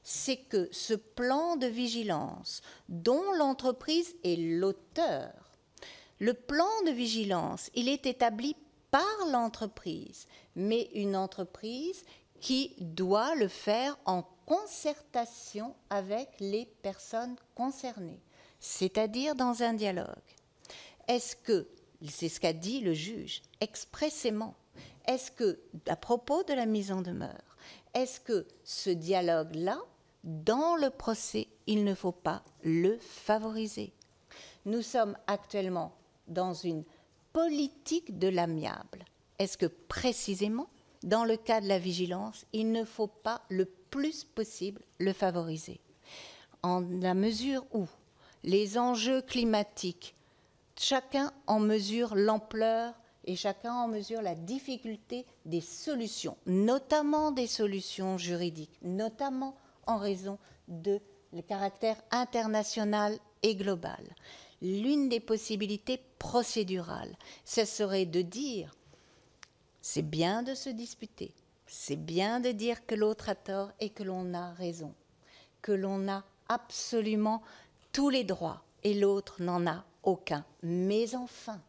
c'est que ce plan de vigilance dont l'entreprise est l'auteur, le plan de vigilance, il est établi par l'entreprise, mais une entreprise qui doit le faire en concertation avec les personnes concernées, c'est-à-dire dans un dialogue. Est-ce que, c'est ce qu'a dit le juge expressément, est-ce que, à propos de la mise en demeure, est-ce que ce dialogue-là, dans le procès, il ne faut pas le favoriser? Nous sommes actuellement dans une politique de l'amiable. Est-ce que précisément, dans le cas de la vigilance, il ne faut pas le plus possible le favoriser? En la mesure où les enjeux climatiques, chacun en mesure l'ampleur et chacun en mesure la difficulté des solutions, notamment des solutions juridiques, notamment en raison de le caractère international et global. L'une des possibilités procédurales, ce serait de dire, c'est bien de se disputer, c'est bien de dire que l'autre a tort et que l'on a raison, que l'on a absolument tous les droits et l'autre n'en a aucun. Mais enfin,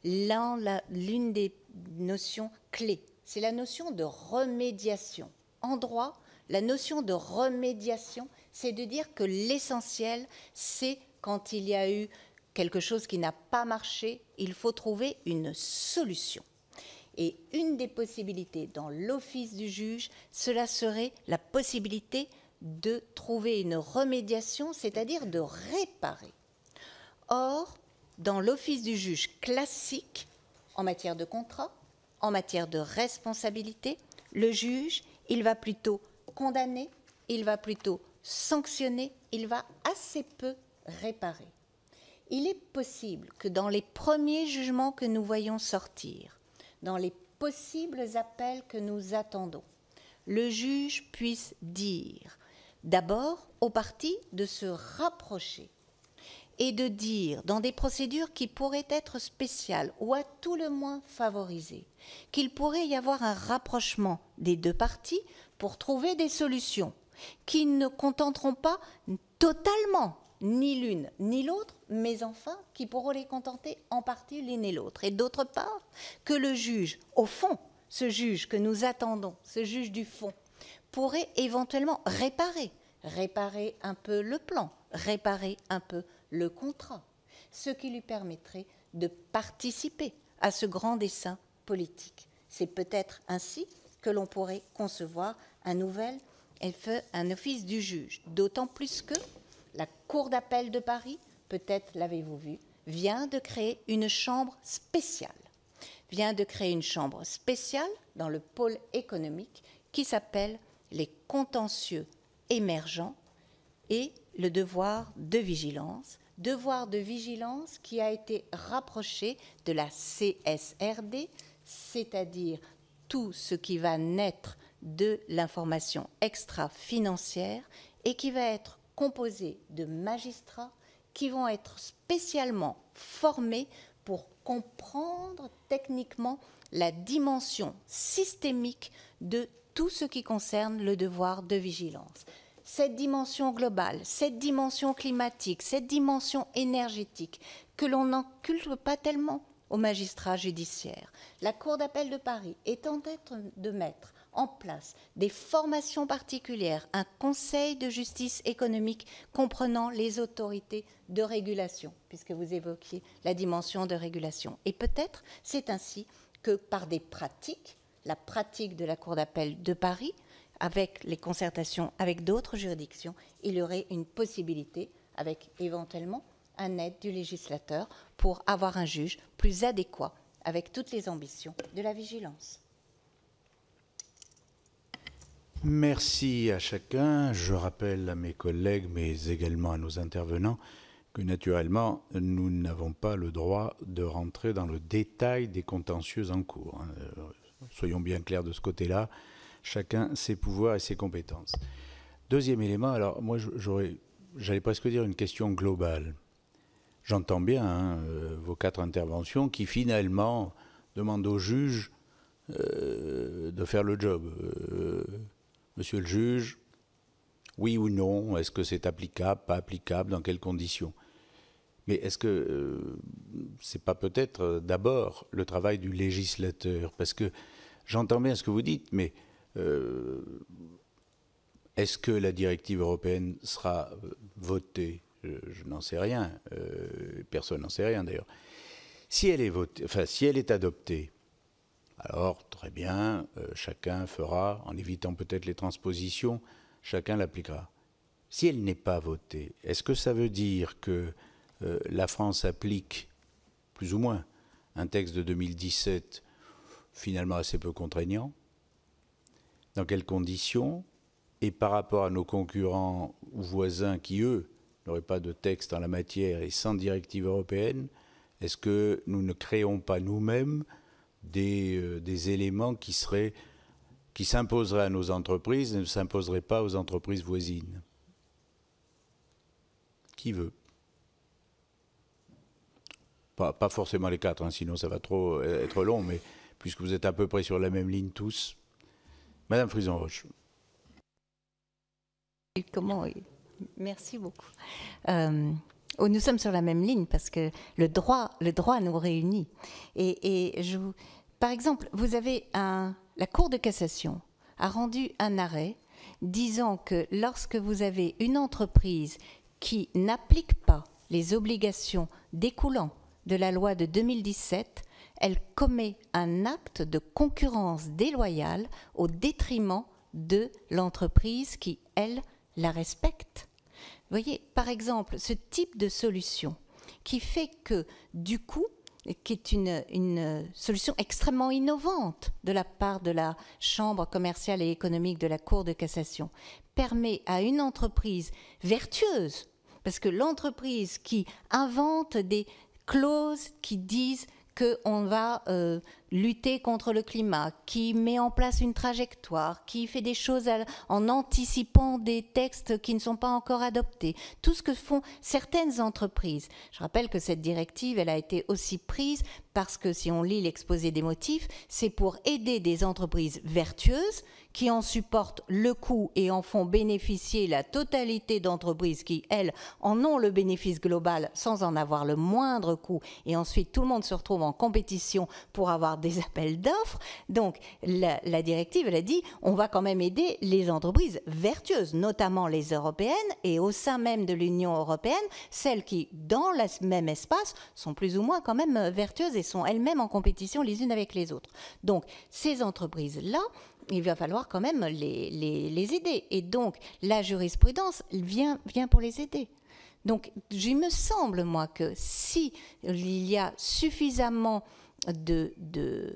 l'une des notions clés, c'est la notion de remédiation. En droit, la notion de remédiation, c'est de dire que l'essentiel, c'est quand il y a eu quelque chose qui n'a pas marché, il faut trouver une solution. Et une des possibilités dans l'office du juge, cela serait la possibilité de trouver une remédiation, c'est-à-dire de réparer. Or, dans l'office du juge classique, en matière de contrat, en matière de responsabilité, le juge, il va plutôt condamner, il va plutôt sanctionner, il va assez peu réparer. Il est possible que dans les premiers jugements que nous voyons sortir, dans les possibles appels que nous attendons, le juge puisse dire d'abord aux parties de se rapprocher et de dire, dans des procédures qui pourraient être spéciales ou à tout le moins favorisées, qu'il pourrait y avoir un rapprochement des deux parties pour trouver des solutions qui ne contenteront pas totalement ni l'une ni l'autre, mais enfin qui pourront les contenter en partie l'une et l'autre. Et d'autre part, que le juge, au fond, ce juge que nous attendons, ce juge du fond, pourrait éventuellement réparer un peu le plan, réparer un peu le contrat, ce qui lui permettrait de participer à ce grand dessein politique. C'est peut-être ainsi que l'on pourrait concevoir un office du juge, d'autant plus que la Cour d'appel de Paris, peut-être l'avez-vous vu, vient de créer une chambre spéciale. Dans le pôle économique qui s'appelle les contentieux émergents et le devoir de vigilance qui a été rapproché de la CSRD, c'est-à-dire tout ce qui va naître de l'information extra-financière et qui va être composé de magistrats qui vont être spécialement formés pour comprendre techniquement la dimension systémique de tout ce qui concerne le devoir de vigilance. Cette dimension globale, cette dimension climatique, cette dimension énergétique, que l'on n'inculque pas tellement aux magistrats judiciaires. La Cour d'appel de Paris est en train de mettre en place des formations particulières, un conseil de justice économique comprenant les autorités de régulation, puisque vous évoquiez la dimension de régulation. Et peut-être c'est ainsi que par des pratiques, la pratique de la Cour d'appel de Paris, avec les concertations avec d'autres juridictions, il y aurait une possibilité, avec éventuellement un aide du législateur, pour avoir un juge plus adéquat avec toutes les ambitions de la vigilance. Merci à chacun. Je rappelle à mes collègues, mais également à nos intervenants, que naturellement, nous n'avons pas le droit de rentrer dans le détail des contentieux en cours. Soyons bien clairs de ce côté-là. Chacun ses pouvoirs et ses compétences. Deuxième élément, alors moi j'allais presque dire une question globale. J'entends bien vos 4 interventions qui finalement demandent au juge de faire le job. Monsieur le juge, oui ou non, est-ce que c'est applicable, pas applicable, dans quelles conditions? Mais est-ce que c'est pas peut-être d'abord le travail du législateur? Parce que j'entends bien ce que vous dites, mais est-ce que la directive européenne sera votée? Je n'en sais rien. Personne n'en sait rien d'ailleurs. Si elle est votée, enfin si elle est adoptée, alors très bien, chacun fera, en évitant peut-être les transpositions, chacun l'appliquera. Si elle n'est pas votée, est-ce que ça veut dire que la France applique, plus ou moins, un texte de 2017 finalement assez peu contraignant? Dans quelles conditions? Et par rapport à nos concurrents ou voisins qui, eux, n'auraient pas de texte en la matière et sans directive européenne, est-ce que nous ne créons pas nous-mêmes des éléments qui s'imposeraient à nos entreprises et ne s'imposeraient pas aux entreprises voisines? Qui veut? Pas forcément les 4, sinon ça va trop être long, mais puisque vous êtes à peu près sur la même ligne tous. Madame Frison-Roche. Merci beaucoup. Nous sommes sur la même ligne parce que le droit nous réunit. Par exemple, la Cour de cassation a rendu un arrêt disant que lorsque vous avez une entreprise qui n'applique pas les obligations découlant de la loi de 2017, elle commet un acte de concurrence déloyale au détriment de l'entreprise qui, elle, la respecte. Vous voyez, par exemple, ce type de solution qui fait que, du coup, qui est une solution extrêmement innovante de la part de la Chambre commerciale et économique de la Cour de cassation, permet à une entreprise vertueuse, parce que l'entreprise qui invente des clauses qui disent qu'on va lutter contre le climat, qui met en place une trajectoire, qui fait des choses en anticipant des textes qui ne sont pas encore adoptés. Tout ce que font certaines entreprises. Je rappelle que cette directive, elle a été aussi prise parce que si on lit l'exposé des motifs, c'est pour aider des entreprises vertueuses qui en supportent le coût et en font bénéficier la totalité d'entreprises qui, elles, en ont le bénéfice global sans en avoir le moindre coût. Et ensuite, tout le monde se retrouve en compétition pour avoir des appels d'offres. Donc, la directive, elle a dit, on va quand même aider les entreprises vertueuses, notamment les européennes, et au sein même de l'Union européenne, celles qui, dans le même espace, sont plus ou moins quand même vertueuses et sont elles-mêmes en compétition les unes avec les autres. Donc, ces entreprises-là, il va falloir quand même les aider. Et donc, la jurisprudence vient pour les aider. Donc, il me semble, moi, que si il y a suffisamment de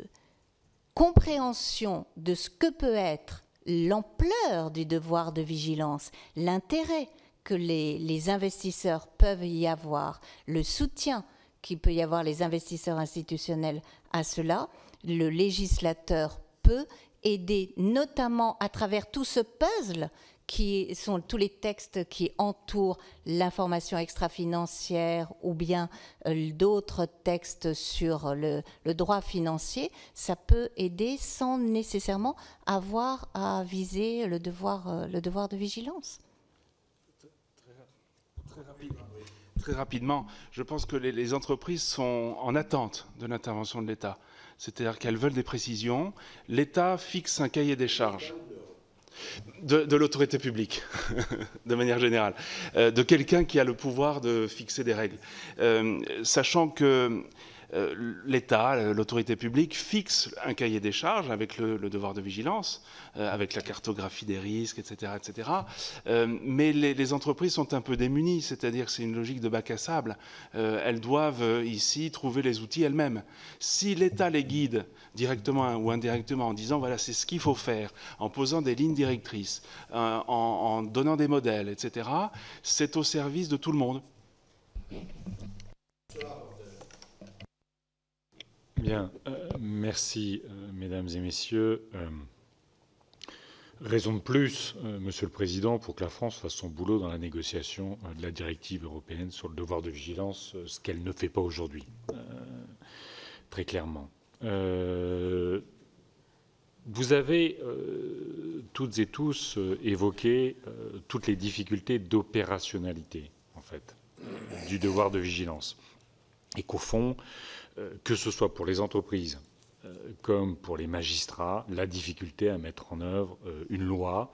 compréhension de ce que peut être l'ampleur du devoir de vigilance, l'intérêt que les investisseurs peuvent y avoir, le soutien qu'il peut y avoir les investisseurs institutionnels à cela, le législateur peut aider, notamment à travers tout ce puzzle qui sont tous les textes qui entourent l'information extra-financière ou bien d'autres textes sur le droit financier, ça peut aider sans nécessairement avoir à viser le devoir de vigilance. Très rapidement, je pense que les entreprises sont en attente de l'intervention de l'État. C'est-à-dire qu'elles veulent des précisions. L'État fixe un cahier des charges de l'autorité publique, de manière générale, de quelqu'un qui a le pouvoir de fixer des règles. Sachant que l'État, l'autorité publique, fixe un cahier des charges avec le devoir de vigilance, avec la cartographie des risques, etc. etc. Mais les entreprises sont un peu démunies, c'est-à-dire que c'est une logique de bac à sable. Elles doivent ici trouver les outils elles-mêmes. Si l'État les guide directement ou indirectement en disant voilà, c'est ce qu'il faut faire, en posant des lignes directrices, en donnant des modèles, etc., c'est au service de tout le monde. Bien, merci mesdames et messieurs. Raison de plus, Monsieur le Président, pour que la France fasse son boulot dans la négociation de la directive européenne sur le devoir de vigilance, ce qu'elle ne fait pas aujourd'hui, très clairement. Vous avez toutes et tous évoqué toutes les difficultés d'opérationnalité, en fait, du devoir de vigilance. Et qu'au fond, que ce soit pour les entreprises comme pour les magistrats, la difficulté à mettre en œuvre une loi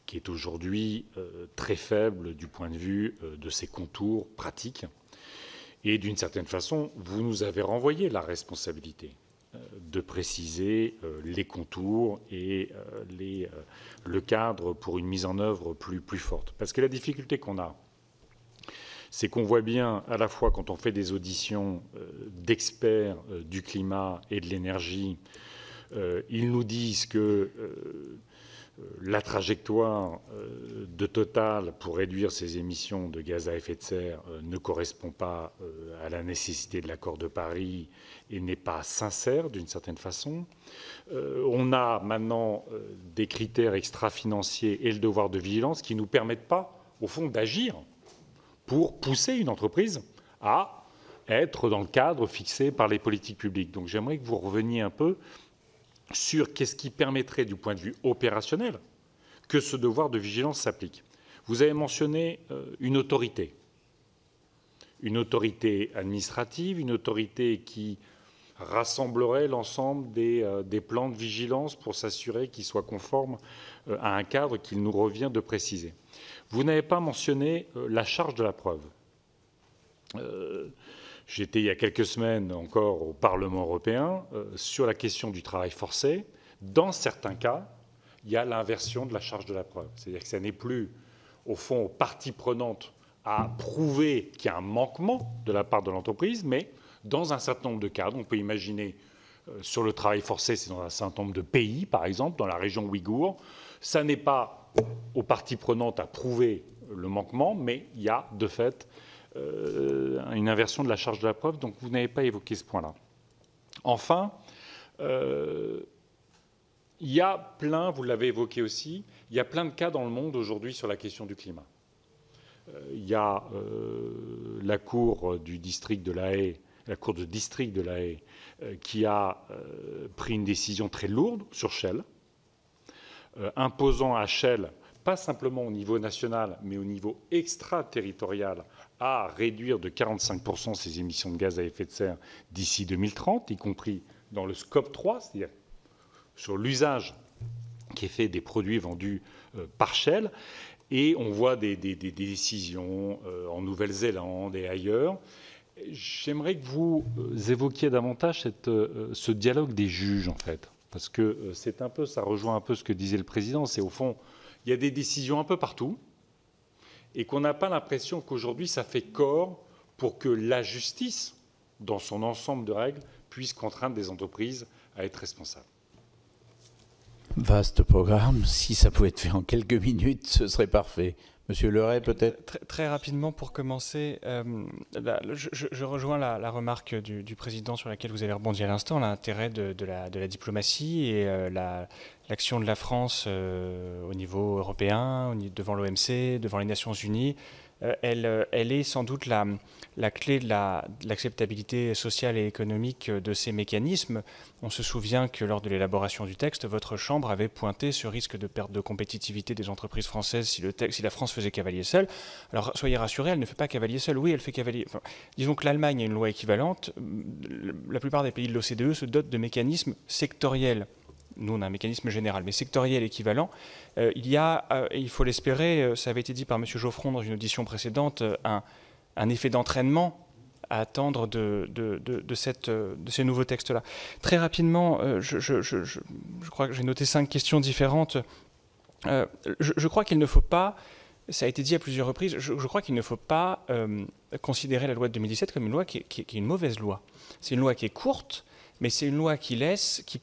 qui est aujourd'hui très faible du point de vue de ses contours pratiques. Et d'une certaine façon, vous nous avez renvoyé la responsabilité de préciser les contours et le cadre pour une mise en œuvre plus forte. Parce que la difficulté qu'on a, c'est qu'on voit bien, à la fois quand on fait des auditions d'experts du climat et de l'énergie, ils nous disent que la trajectoire de Total pour réduire ses émissions de gaz à effet de serre ne correspond pas à la nécessité de l'accord de Paris et n'est pas sincère d'une certaine façon. On a maintenant des critères extra-financiers et le devoir de vigilance qui ne nous permettent pas, au fond, d'agir pour pousser une entreprise à être dans le cadre fixé par les politiques publiques. Donc j'aimerais que vous reveniez un peu sur qu'est-ce qui permettrait, du point de vue opérationnel, que ce devoir de vigilance s'applique. Vous avez mentionné une autorité administrative, une autorité qui rassemblerait l'ensemble des plans de vigilance pour s'assurer qu'ils soient conformes à un cadre qu'il nous revient de préciser. Vous n'avez pas mentionné la charge de la preuve. J'étais il y a quelques semaines encore au Parlement européen sur la question du travail forcé. Dans certains cas, il y a l'inversion de la charge de la preuve. C'est-à-dire que ça n'est plus, au fond, aux parties prenantes à prouver qu'il y a un manquement de la part de l'entreprise, mais dans un certain nombre de cadres, on peut imaginer sur le travail forcé, c'est dans un certain nombre de pays, par exemple, dans la région ouïghour, ça n'est pas aux parties prenantes à prouver le manquement, mais il y a de fait une inversion de la charge de la preuve, donc vous n'avez pas évoqué ce point-là. Enfin, il y a plein, vous l'avez évoqué aussi, il y a plein de cas dans le monde aujourd'hui sur la question du climat. Il y a la Cour du district de La Haye, la Cour de district de La Haye, qui a pris une décision très lourde sur Shell, imposant à Shell, pas simplement au niveau national, mais au niveau extraterritorial, à réduire de 45% ses émissions de gaz à effet de serre d'ici 2030, y compris dans le scope 3, c'est-à-dire sur l'usage qui est fait des produits vendus par Shell. Et on voit des décisions en Nouvelle-Zélande et ailleurs. J'aimerais que vous évoquiez davantage ce dialogue des juges, en fait, parce que c'est un peu, ça rejoint un peu ce que disait le président. C'est au fond, il y a des décisions un peu partout, et qu'on n'a pas l'impression qu'aujourd'hui ça fait corps pour que la justice, dans son ensemble de règles, puisse contraindre des entreprises à être responsables. Vaste programme. Si ça pouvait être fait en quelques minutes, ce serait parfait. Monsieur Leray, peut-être. Très rapidement, pour commencer, je rejoins la remarque du président sur laquelle vous avez rebondi à l'instant, l'intérêt de la diplomatie et l'action de la France au niveau européen, devant l'OMC, devant les Nations Unies. Elle est sans doute la clé de l'acceptabilité sociale et économique de ces mécanismes. On se souvient que lors de l'élaboration du texte, votre Chambre avait pointé ce risque de perte de compétitivité des entreprises françaises si la France faisait cavalier seul. Alors soyez rassurés, elle ne fait pas cavalier seul. Oui, elle fait cavalier. Enfin, disons que l'Allemagne a une loi équivalente. La plupart des pays de l'OCDE se dotent de mécanismes sectoriels. Nous, on a un mécanisme général, mais sectoriel équivalent. Il y a, il faut l'espérer, ça avait été dit par M. Geoffron dans une audition précédente, un effet d'entraînement à attendre de ces nouveaux textes-là. Très rapidement, je crois que j'ai noté 5 questions différentes. Je crois qu'il ne faut pas, ça a été dit à plusieurs reprises, je crois qu'il ne faut pas considérer la loi de 2017 comme une loi qui est une mauvaise loi. C'est une loi qui est courte, mais c'est une loi qui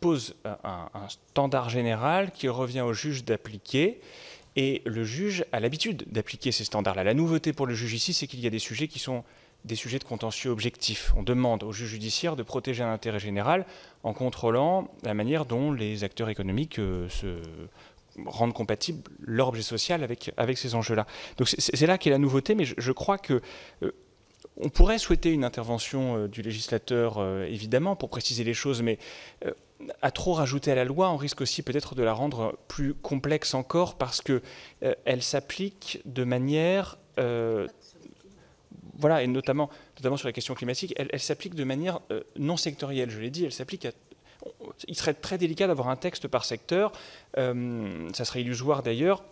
pose un standard général qui revient au juge d'appliquer, et le juge a l'habitude d'appliquer ces standards-là. La nouveauté pour le juge ici, c'est qu'il y a des sujets qui sont des sujets de contentieux objectifs. On demande au juge judiciaire de protéger un intérêt général en contrôlant la manière dont les acteurs économiques rendre compatible leur objet social avec ces enjeux-là. Donc c'est là qu'est la nouveauté, mais je crois que on pourrait souhaiter une intervention du législateur, évidemment, pour préciser les choses, mais à trop rajouter à la loi, on risque aussi peut-être de la rendre plus complexe encore parce qu'elle s'applique de manière... voilà, et notamment sur la question climatique, elle s'applique de manière non sectorielle, je l'ai dit, elle s'applique à... Il serait très délicat d'avoir un texte par secteur, ça serait illusoire d'ailleurs.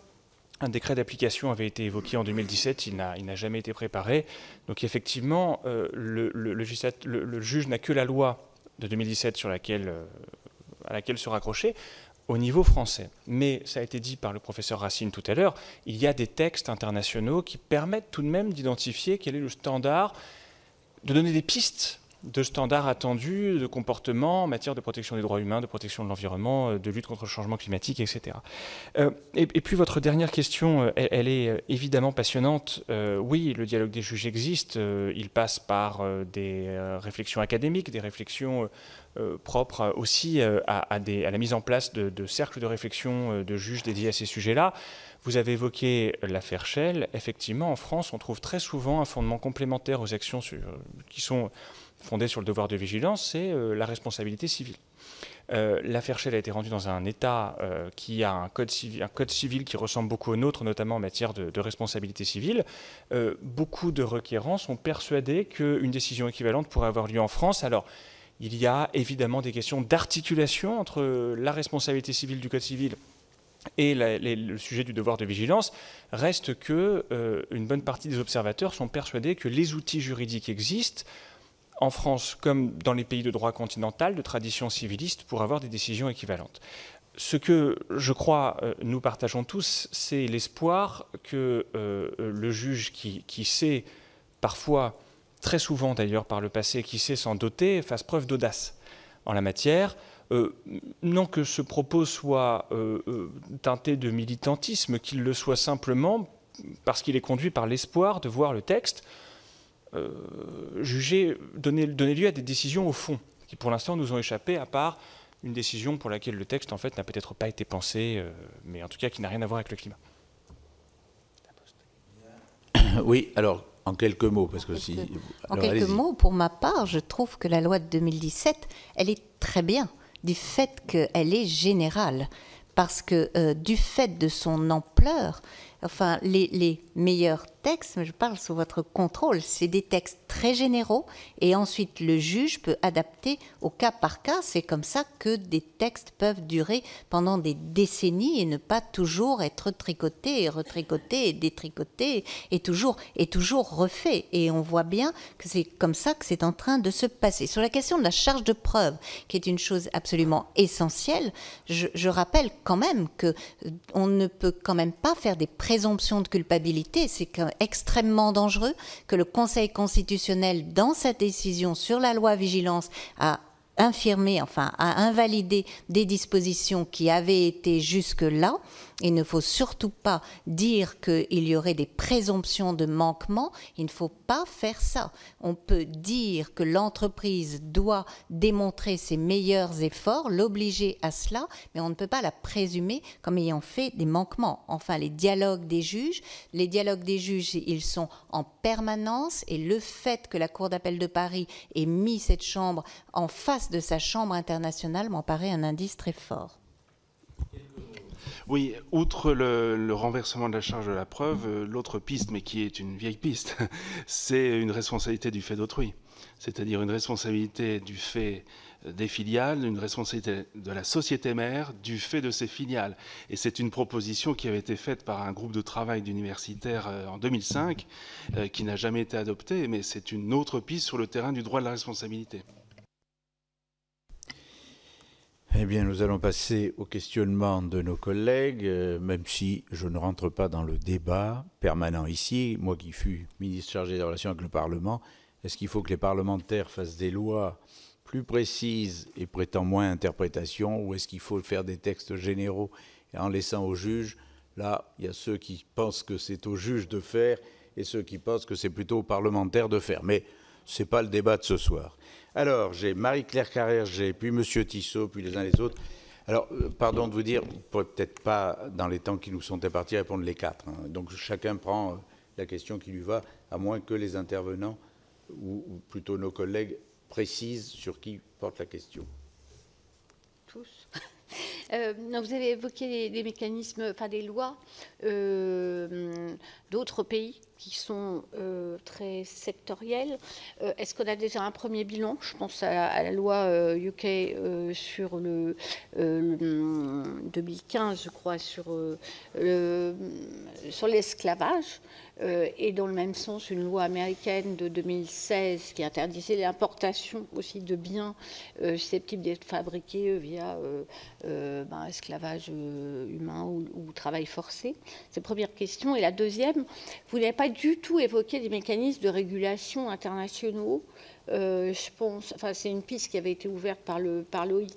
Un décret d'application avait été évoqué en 2017, il n'a jamais été préparé. Donc effectivement, le juge n'a que la loi de 2017 à laquelle se raccrocher au niveau français. Mais ça a été dit par le professeur Racine tout à l'heure, il y a des textes internationaux qui permettent tout de même d'identifier quel est le standard, de donner des pistes de standards attendus de comportement en matière de protection des droits humains, de protection de l'environnement, de lutte contre le changement climatique, etc. Et puis votre dernière question, elle est évidemment passionnante. Oui, le dialogue des juges existe. Il passe par des réflexions académiques, des réflexions propres aussi à la mise en place de cercles de réflexion de juges dédiés à ces sujets-là. Vous avez évoqué l'affaire Shell. Effectivement, en France, on trouve très souvent un fondement complémentaire aux actions qui sont fondées sur le devoir de vigilance, c'est la responsabilité civile. L'affaire Shell a été rendue dans un État qui a un code civil qui ressemble beaucoup au nôtre, notamment en matière de responsabilité civile. Beaucoup de requérants sont persuadés qu'une décision équivalente pourrait avoir lieu en France. Alors, il y a évidemment des questions d'articulation entre la responsabilité civile du code civil et le sujet du devoir de vigilance. Reste qu'une bonne partie des observateurs sont persuadés que les outils juridiques existent en France comme dans les pays de droit continental, de tradition civiliste, pour avoir des décisions équivalentes. Ce que je crois nous partageons tous, c'est l'espoir que le juge qui sait parfois, très souvent d'ailleurs par le passé, qui sait s'en doter, fasse preuve d'audace en la matière. Non que ce propos soit teinté de militantisme, qu'il le soit simplement parce qu'il est conduit par l'espoir de voir le texte donner lieu à des décisions au fond, qui pour l'instant nous ont échappé, à part une décision pour laquelle le texte en fait n'a peut-être pas été pensé, mais en tout cas qui n'a rien à voir avec le climat. Oui, alors en quelques mots, parce que si... En quelques mots, pour ma part, je trouve que la loi de 2017, elle est très bien, du fait qu'elle est générale, parce que du fait de son ampleur, enfin, les meilleurs textes, je parle sous votre contrôle, c'est des textes très généraux et ensuite le juge peut adapter au cas par cas. C'est comme ça que des textes peuvent durer pendant des décennies et ne pas toujours être tricotés et retricotés et détricotés et toujours refaits. Et on voit bien que c'est comme ça que c'est en train de se passer. Sur la question de la charge de preuve, qui est une chose absolument essentielle, je rappelle quand même qu'on ne peut quand même pas faire des présomptions de culpabilité. C'est extrêmement dangereux que le Conseil constitutionnel, dans sa décision sur la loi vigilance, a infirmé, enfin a invalidé des dispositions qui avaient été jusque-là. Il ne faut surtout pas dire qu'il y aurait des présomptions de manquement. Il ne faut pas faire ça. On peut dire que l'entreprise doit démontrer ses meilleurs efforts, l'obliger à cela, mais on ne peut pas la présumer comme ayant fait des manquements. Enfin, les dialogues des juges, ils sont en permanence, et le fait que la Cour d'appel de Paris ait mis cette chambre en face de sa chambre internationale m'en paraît un indice très fort. Oui, outre le renversement de la charge de la preuve, l'autre piste, mais qui est une vieille piste, c'est une responsabilité du fait d'autrui. C'est-à-dire une responsabilité du fait des filiales, une responsabilité de la société mère du fait de ses filiales. Et c'est une proposition qui avait été faite par un groupe de travail d'universitaires en 2005, qui n'a jamais été adoptée, mais c'est une autre piste sur le terrain du droit de la responsabilité. Eh bien, nous allons passer au questionnement de nos collègues, même si je ne rentre pas dans le débat permanent ici. Moi qui fus ministre chargé des relations avec le Parlement, est-ce qu'il faut que les parlementaires fassent des lois plus précises et prêtant moins interprétation, ou est-ce qu'il faut faire des textes généraux en laissant aux juges? Là, il y a ceux qui pensent que c'est aux juges de faire et ceux qui pensent que c'est plutôt aux parlementaires de faire. Mais ce n'est pas le débat de ce soir. Alors, j'ai Marie-Claire Carrère, puis M. Tissot, puis les uns les autres. Alors, pardon de vous dire, vous ne pourrez peut-être pas, dans les temps qui nous sont impartis, répondre les 4. Hein. Donc, chacun prend la question qui lui va, à moins que les intervenants, ou plutôt nos collègues, précisent sur qui porte la question. Tous. Non, vous avez évoqué des mécanismes, enfin des lois d'autres pays qui sont très sectorielles. Est-ce qu'on a déjà un premier bilan? Je pense à la loi UK sur le 2015, je crois, sur l'esclavage. Et dans le même sens, une loi américaine de 2016 qui interdisait l'importation aussi de biens susceptibles d'être fabriqués via esclavage humain ou travail forcé. C'est la première question. Et la deuxième, vous n'avez pas du tout évoqué des mécanismes de régulation internationaux. Je pense, enfin, c'est une piste qui avait été ouverte par l'OIT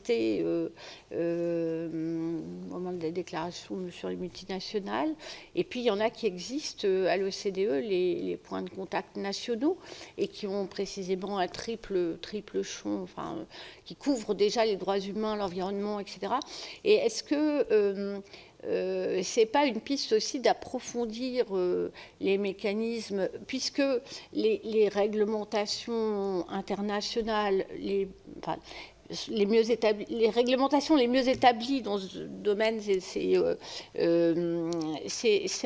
au moment des déclarations sur les multinationales. Et puis, il y en a qui existent à l'OCDE, les points de contact nationaux, et qui ont précisément un triple champ, enfin, qui couvrent déjà les droits humains, l'environnement, etc. Et est-ce que c'est pas une piste aussi d'approfondir les mécanismes, puisque les réglementations internationales, les réglementations les mieux établies dans ce domaine, c'est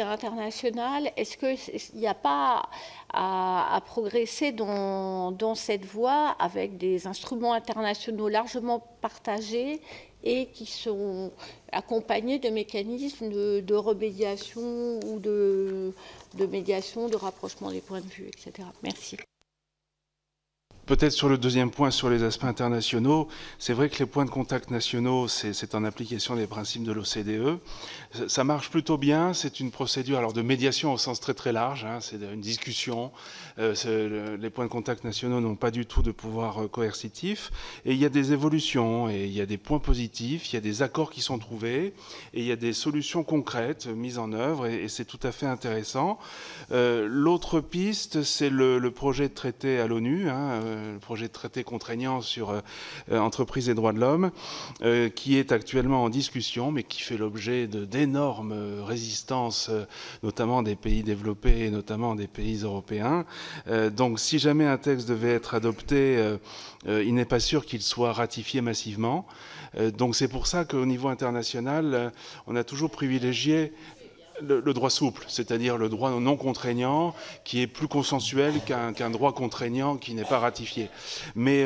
international. Est-ce qu'il n'y a pas à progresser dans cette voie avec des instruments internationaux largement partagés et qui sont accompagnés de mécanismes de remédiation ou de médiation, de rapprochement des points de vue, etc. Merci. Peut-être sur le deuxième point, sur les aspects internationaux, c'est vrai que les points de contact nationaux, c'est en application des principes de l'OCDE. Ça marche plutôt bien, c'est une procédure alors de médiation au sens très très large, hein, c'est une discussion. Les points de contact nationaux n'ont pas du tout de pouvoir coercitif. Et il y a des évolutions, et il y a des points positifs, il y a des accords qui sont trouvés, et il y a des solutions concrètes mises en œuvre, et c'est tout à fait intéressant. L'autre piste, c'est le projet de traité à l'ONU, hein, le projet de traité contraignant sur entreprises et droits de l'homme, qui est actuellement en discussion, mais qui fait l'objet d'énormes résistances, notamment des pays développés et notamment des pays européens. Donc si jamais un texte devait être adopté, il n'est pas sûr qu'il soit ratifié massivement. Donc c'est pour ça qu'au niveau international, on a toujours privilégié le droit souple, c'est-à-dire le droit non contraignant, qui est plus consensuel qu'un droit contraignant qui n'est pas ratifié. Mais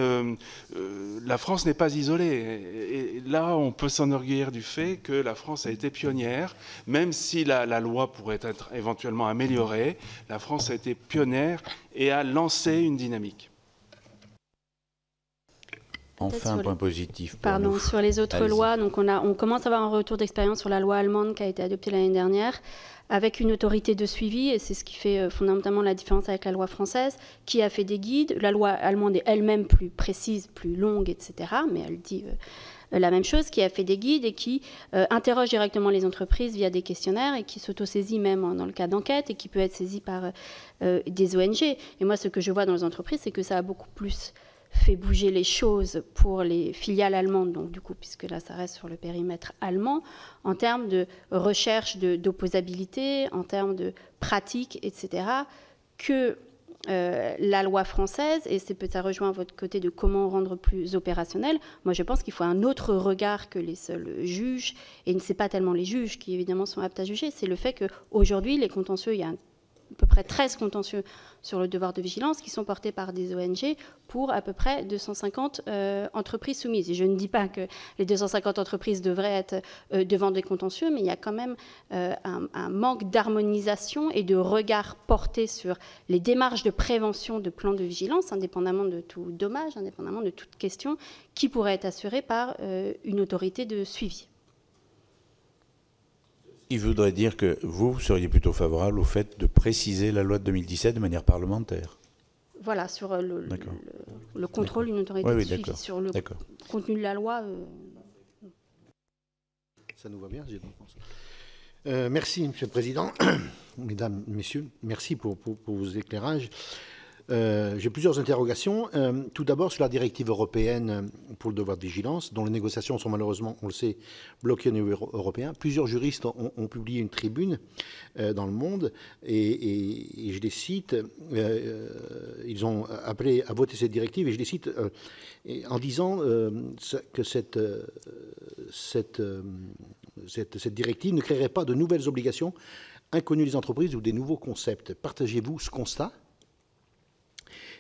la France n'est pas isolée. Et là, on peut s'enorgueillir du fait que la France a été pionnière, même si la loi pourrait être éventuellement améliorée. La France a été pionnière et a lancé une dynamique. Enfin, un point positif. Pardon, sur les autres lois, donc on commence à avoir un retour d'expérience sur la loi allemande qui a été adoptée l'année dernière, avec une autorité de suivi, et c'est ce qui fait fondamentalement la différence avec la loi française, qui a fait des guides. La loi allemande est elle-même plus précise, plus longue, etc., mais elle dit la même chose, qui a fait des guides et qui interroge directement les entreprises via des questionnaires et qui s'auto-saisit même dans le cas d'enquête et qui peut être saisi par des ONG. Et moi, ce que je vois dans les entreprises, c'est que ça a beaucoup plus fait bouger les choses pour les filiales allemandes, donc du coup, puisque là, ça reste sur le périmètre allemand, en termes de recherche d'opposabilité, en termes de pratique, etc., que la loi française, et ça rejoint votre côté de comment rendre plus opérationnel. Moi, je pense qu'il faut un autre regard que les seuls juges, et ce n'est pas tellement les juges qui, évidemment, sont aptes à juger, c'est le fait qu'aujourd'hui, les contentieux, il y a à peu près 13 contentieux sur le devoir de vigilance qui sont portés par des ONG pour à peu près 250 entreprises soumises. Et je ne dis pas que les 250 entreprises devraient être devant des contentieux, mais il y a quand même un manque d'harmonisation et de regard porté sur les démarches de prévention de plans de vigilance, indépendamment de tout dommage, indépendamment de toute question, qui pourrait être assurée par une autorité de suivi. Il voudrait dire que vous seriez plutôt favorable au fait de préciser la loi de 2017 de manière parlementaire. Voilà, sur le contrôle d'une autorité de suivi. Sur le contenu de la loi. Ça nous va bien, j'ai pense. Merci, Monsieur le Président. Mesdames, Messieurs, merci pour vos éclairages. J'ai plusieurs interrogations. Tout d'abord, sur la directive européenne pour le devoir de vigilance, dont les négociations sont malheureusement, on le sait, bloquées au niveau européen. Plusieurs juristes ont publié une tribune dans Le Monde, et je les cite. Ils ont appelé à voter cette directive, et je les cite en disant que cette directive ne créerait pas de nouvelles obligations inconnues des entreprises ou des nouveaux concepts. Partagez-vous ce constat ?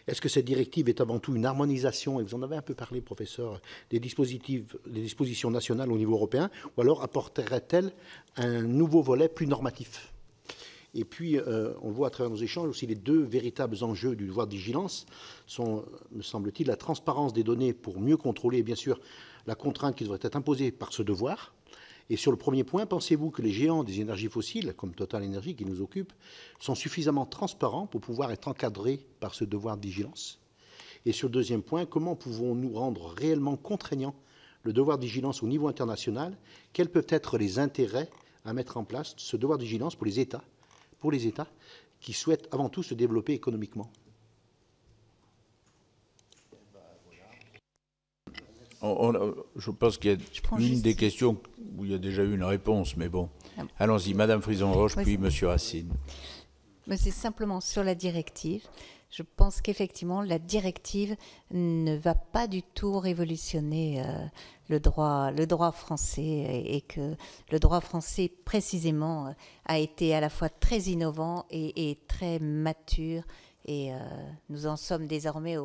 Est-ce que cette directive est avant tout une harmonisation, et vous en avez un peu parlé, professeur, des dispositions nationales au niveau européen, ou alors apporterait-elle un nouveau volet plus normatif? Et puis, on le voit à travers nos échanges aussi, les deux véritables enjeux du devoir de vigilance sont, me semble-t-il, la transparence des données pour mieux contrôler, et bien sûr, la contrainte qui devrait être imposée par ce devoir. Et sur le premier point, pensez-vous que les géants des énergies fossiles, comme Total Energy qui nous occupe, sont suffisamment transparents pour pouvoir être encadrés par ce devoir de vigilance? Et sur le deuxième point, comment pouvons-nous rendre réellement contraignant le devoir de vigilance au niveau international? Quels peuvent être les intérêts à mettre en place ce devoir de vigilance pour les États qui souhaitent avant tout se développer économiquement? Je pense qu'il y a une des questions où il y a déjà eu une réponse, mais bon. Allons-y, Madame Frison-Roche, puis Monsieur Racine. Mais c'est simplement sur la directive. Je pense qu'effectivement, la directive ne va pas du tout révolutionner le droit français, et que le droit français, précisément, a été à la fois très innovant et très mature. Et nous en sommes désormais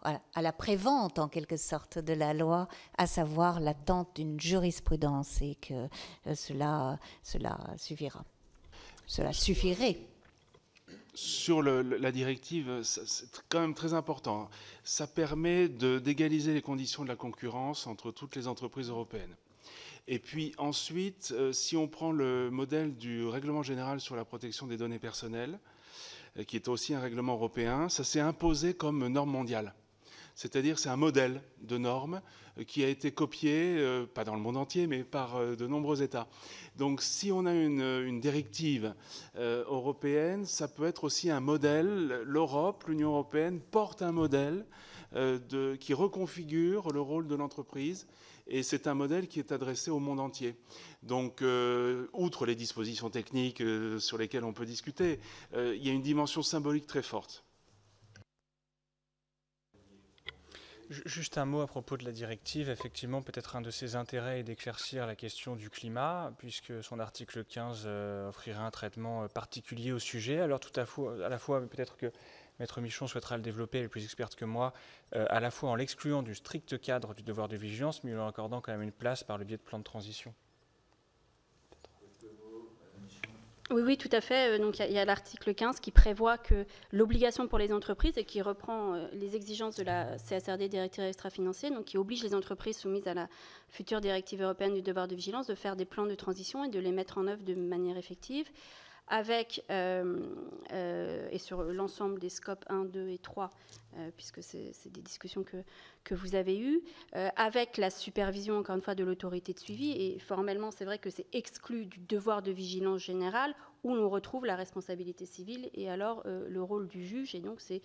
à la prévente, en quelque sorte, de la loi, à savoir l'attente d'une jurisprudence, et que cela suffira. Cela suffirait. Sur la directive, c'est quand même très important. Ça permet d'égaliser les conditions de la concurrence entre toutes les entreprises européennes. Et puis ensuite, si on prend le modèle du règlement général sur la protection des données personnelles, qui est aussi un règlement européen, ça s'est imposé comme norme mondiale. C'est-à-dire c'est un modèle de norme qui a été copié, pas dans le monde entier, mais par de nombreux États. Donc si on a une directive européenne, ça peut être aussi un modèle. L'Europe, l'Union européenne, porte un modèle qui reconfigure le rôle de l'entreprise. Et c'est un modèle qui est adressé au monde entier. Donc, outre les dispositions techniques sur lesquelles on peut discuter, il y a une dimension symbolique très forte. Juste un mot à propos de la directive. Effectivement, peut-être un de ses intérêts est d'éclaircir la question du climat, puisque son article 15 offrirait un traitement particulier au sujet. Alors, à la fois, peut-être que Maître Michon souhaitera le développer, elle est plus experte que moi, à la fois en l'excluant du strict cadre du devoir de vigilance, mais en lui accordant quand même une place par le biais de plans de transition. Oui, tout à fait. Donc, il y a l'article 15 qui prévoit que l'obligation pour les entreprises, et qui reprend les exigences de la CSRD, directive extra-financière, donc qui oblige les entreprises soumises à la future directive européenne du devoir de vigilance de faire des plans de transition et de les mettre en œuvre de manière effective, avec, et sur l'ensemble des scopes 1, 2 et 3, puisque c'est des discussions que vous avez eues, avec la supervision, encore une fois, de l'autorité de suivi. Et formellement, c'est vrai que c'est exclu du devoir de vigilance générale, où l'on retrouve la responsabilité civile et alors le rôle du juge. Et donc, c'est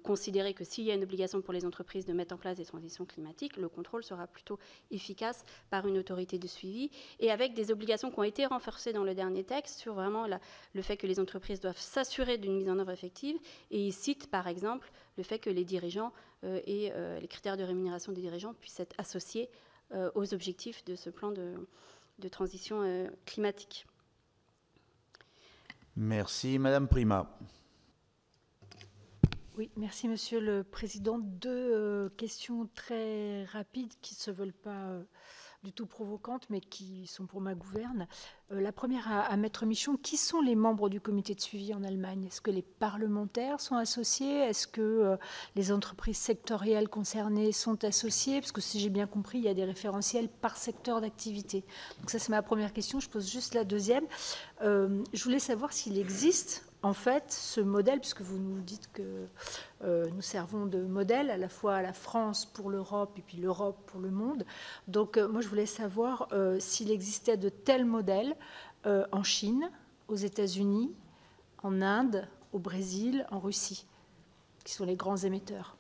considérer que s'il y a une obligation pour les entreprises de mettre en place des transitions climatiques, le contrôle sera plutôt efficace par une autorité de suivi, et avec des obligations qui ont été renforcées dans le dernier texte sur vraiment le fait que les entreprises doivent s'assurer d'une mise en œuvre effective. Et il cite, par exemple, le fait que les dirigeants et les critères de rémunération des dirigeants puissent être associés aux objectifs de ce plan de transition climatique. Merci. Madame Prima. Oui, merci Monsieur le Président. Deux questions très rapides qui ne se veulent pas du tout provocantes, mais qui sont pour ma gouverne. La première à Maître Michon, qui sont les membres du comité de suivi en Allemagne? Est-ce que les parlementaires sont associés? Est-ce que les entreprises sectorielles concernées sont associées? Parce que si j'ai bien compris, il y a des référentiels par secteur d'activité. Donc ça, c'est ma première question. Je pose juste la deuxième. Je voulais savoir s'il existe en fait ce modèle, puisque vous nous dites que nous servons de modèle à la fois à la France pour l'Europe et puis l'Europe pour le monde. Donc moi, je voulais savoir s'il existait de tels modèles en Chine, aux États-Unis, en Inde, au Brésil, en Russie. qui sont les grands émetteurs?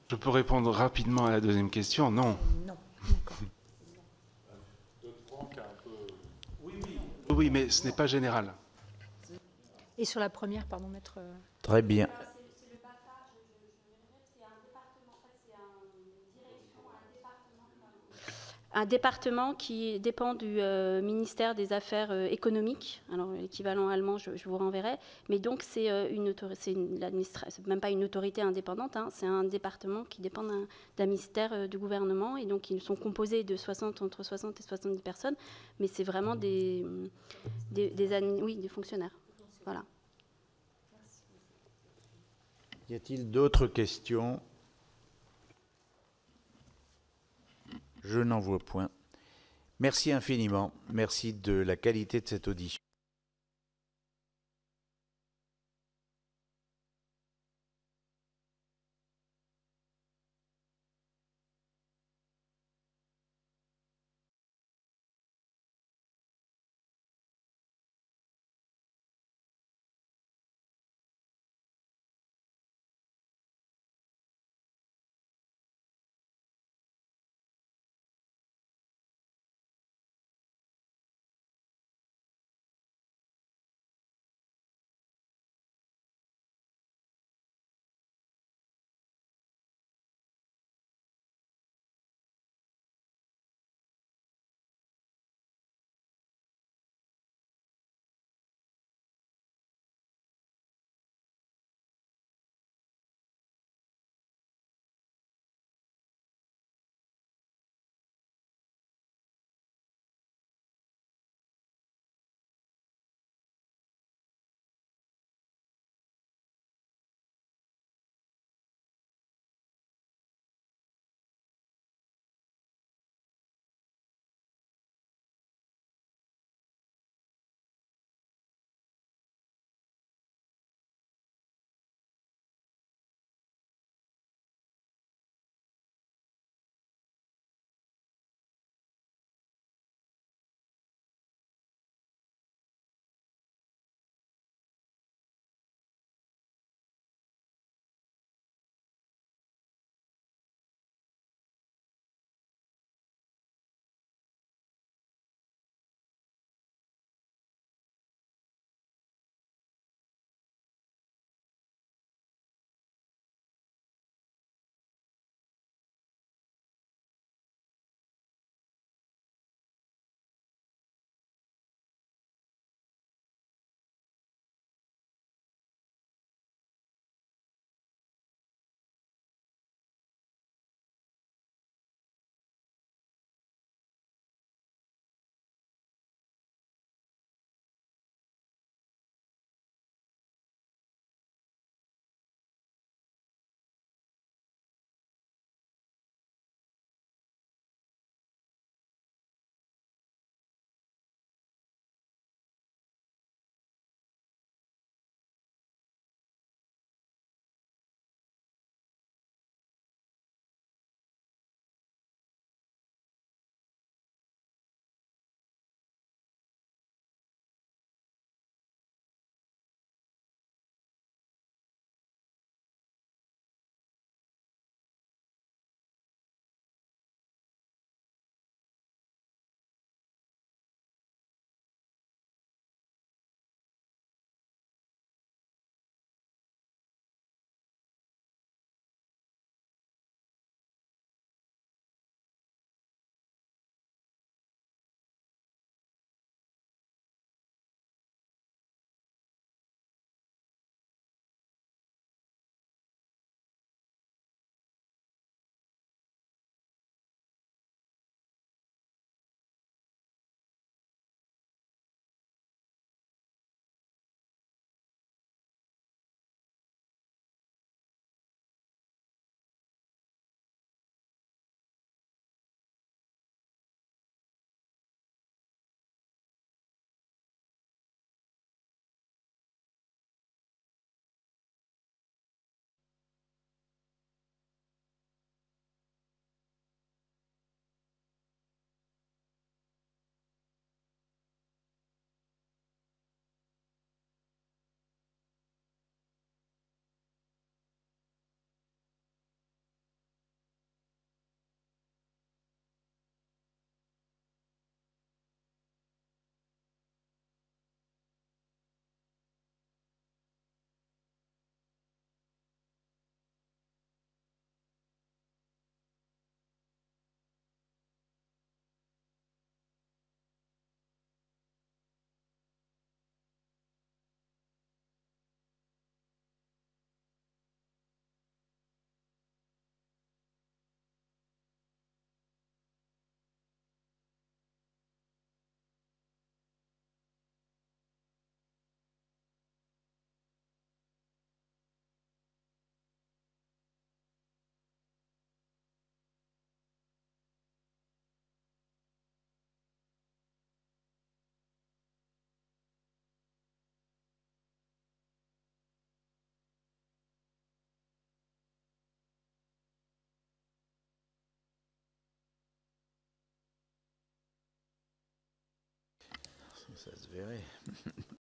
Je peux répondre rapidement à la deuxième question. Non. Non, d'accord. Oui, mais ce n'est pas général. Et sur la première, pardon, maître. Très bien. Un département qui dépend du ministère des Affaires économiques. Alors l'équivalent allemand, je vous renverrai. Mais donc c'est même pas une autorité indépendante. Hein, c'est un département qui dépend d'un ministère du gouvernement. Et donc ils sont composés de entre 60 et 70 personnes. Mais c'est vraiment des fonctionnaires. Voilà. Y a-t-il d'autres questions? Je n'en vois point. Merci infiniment. Merci de la qualité de cette audition. Ça se verrait.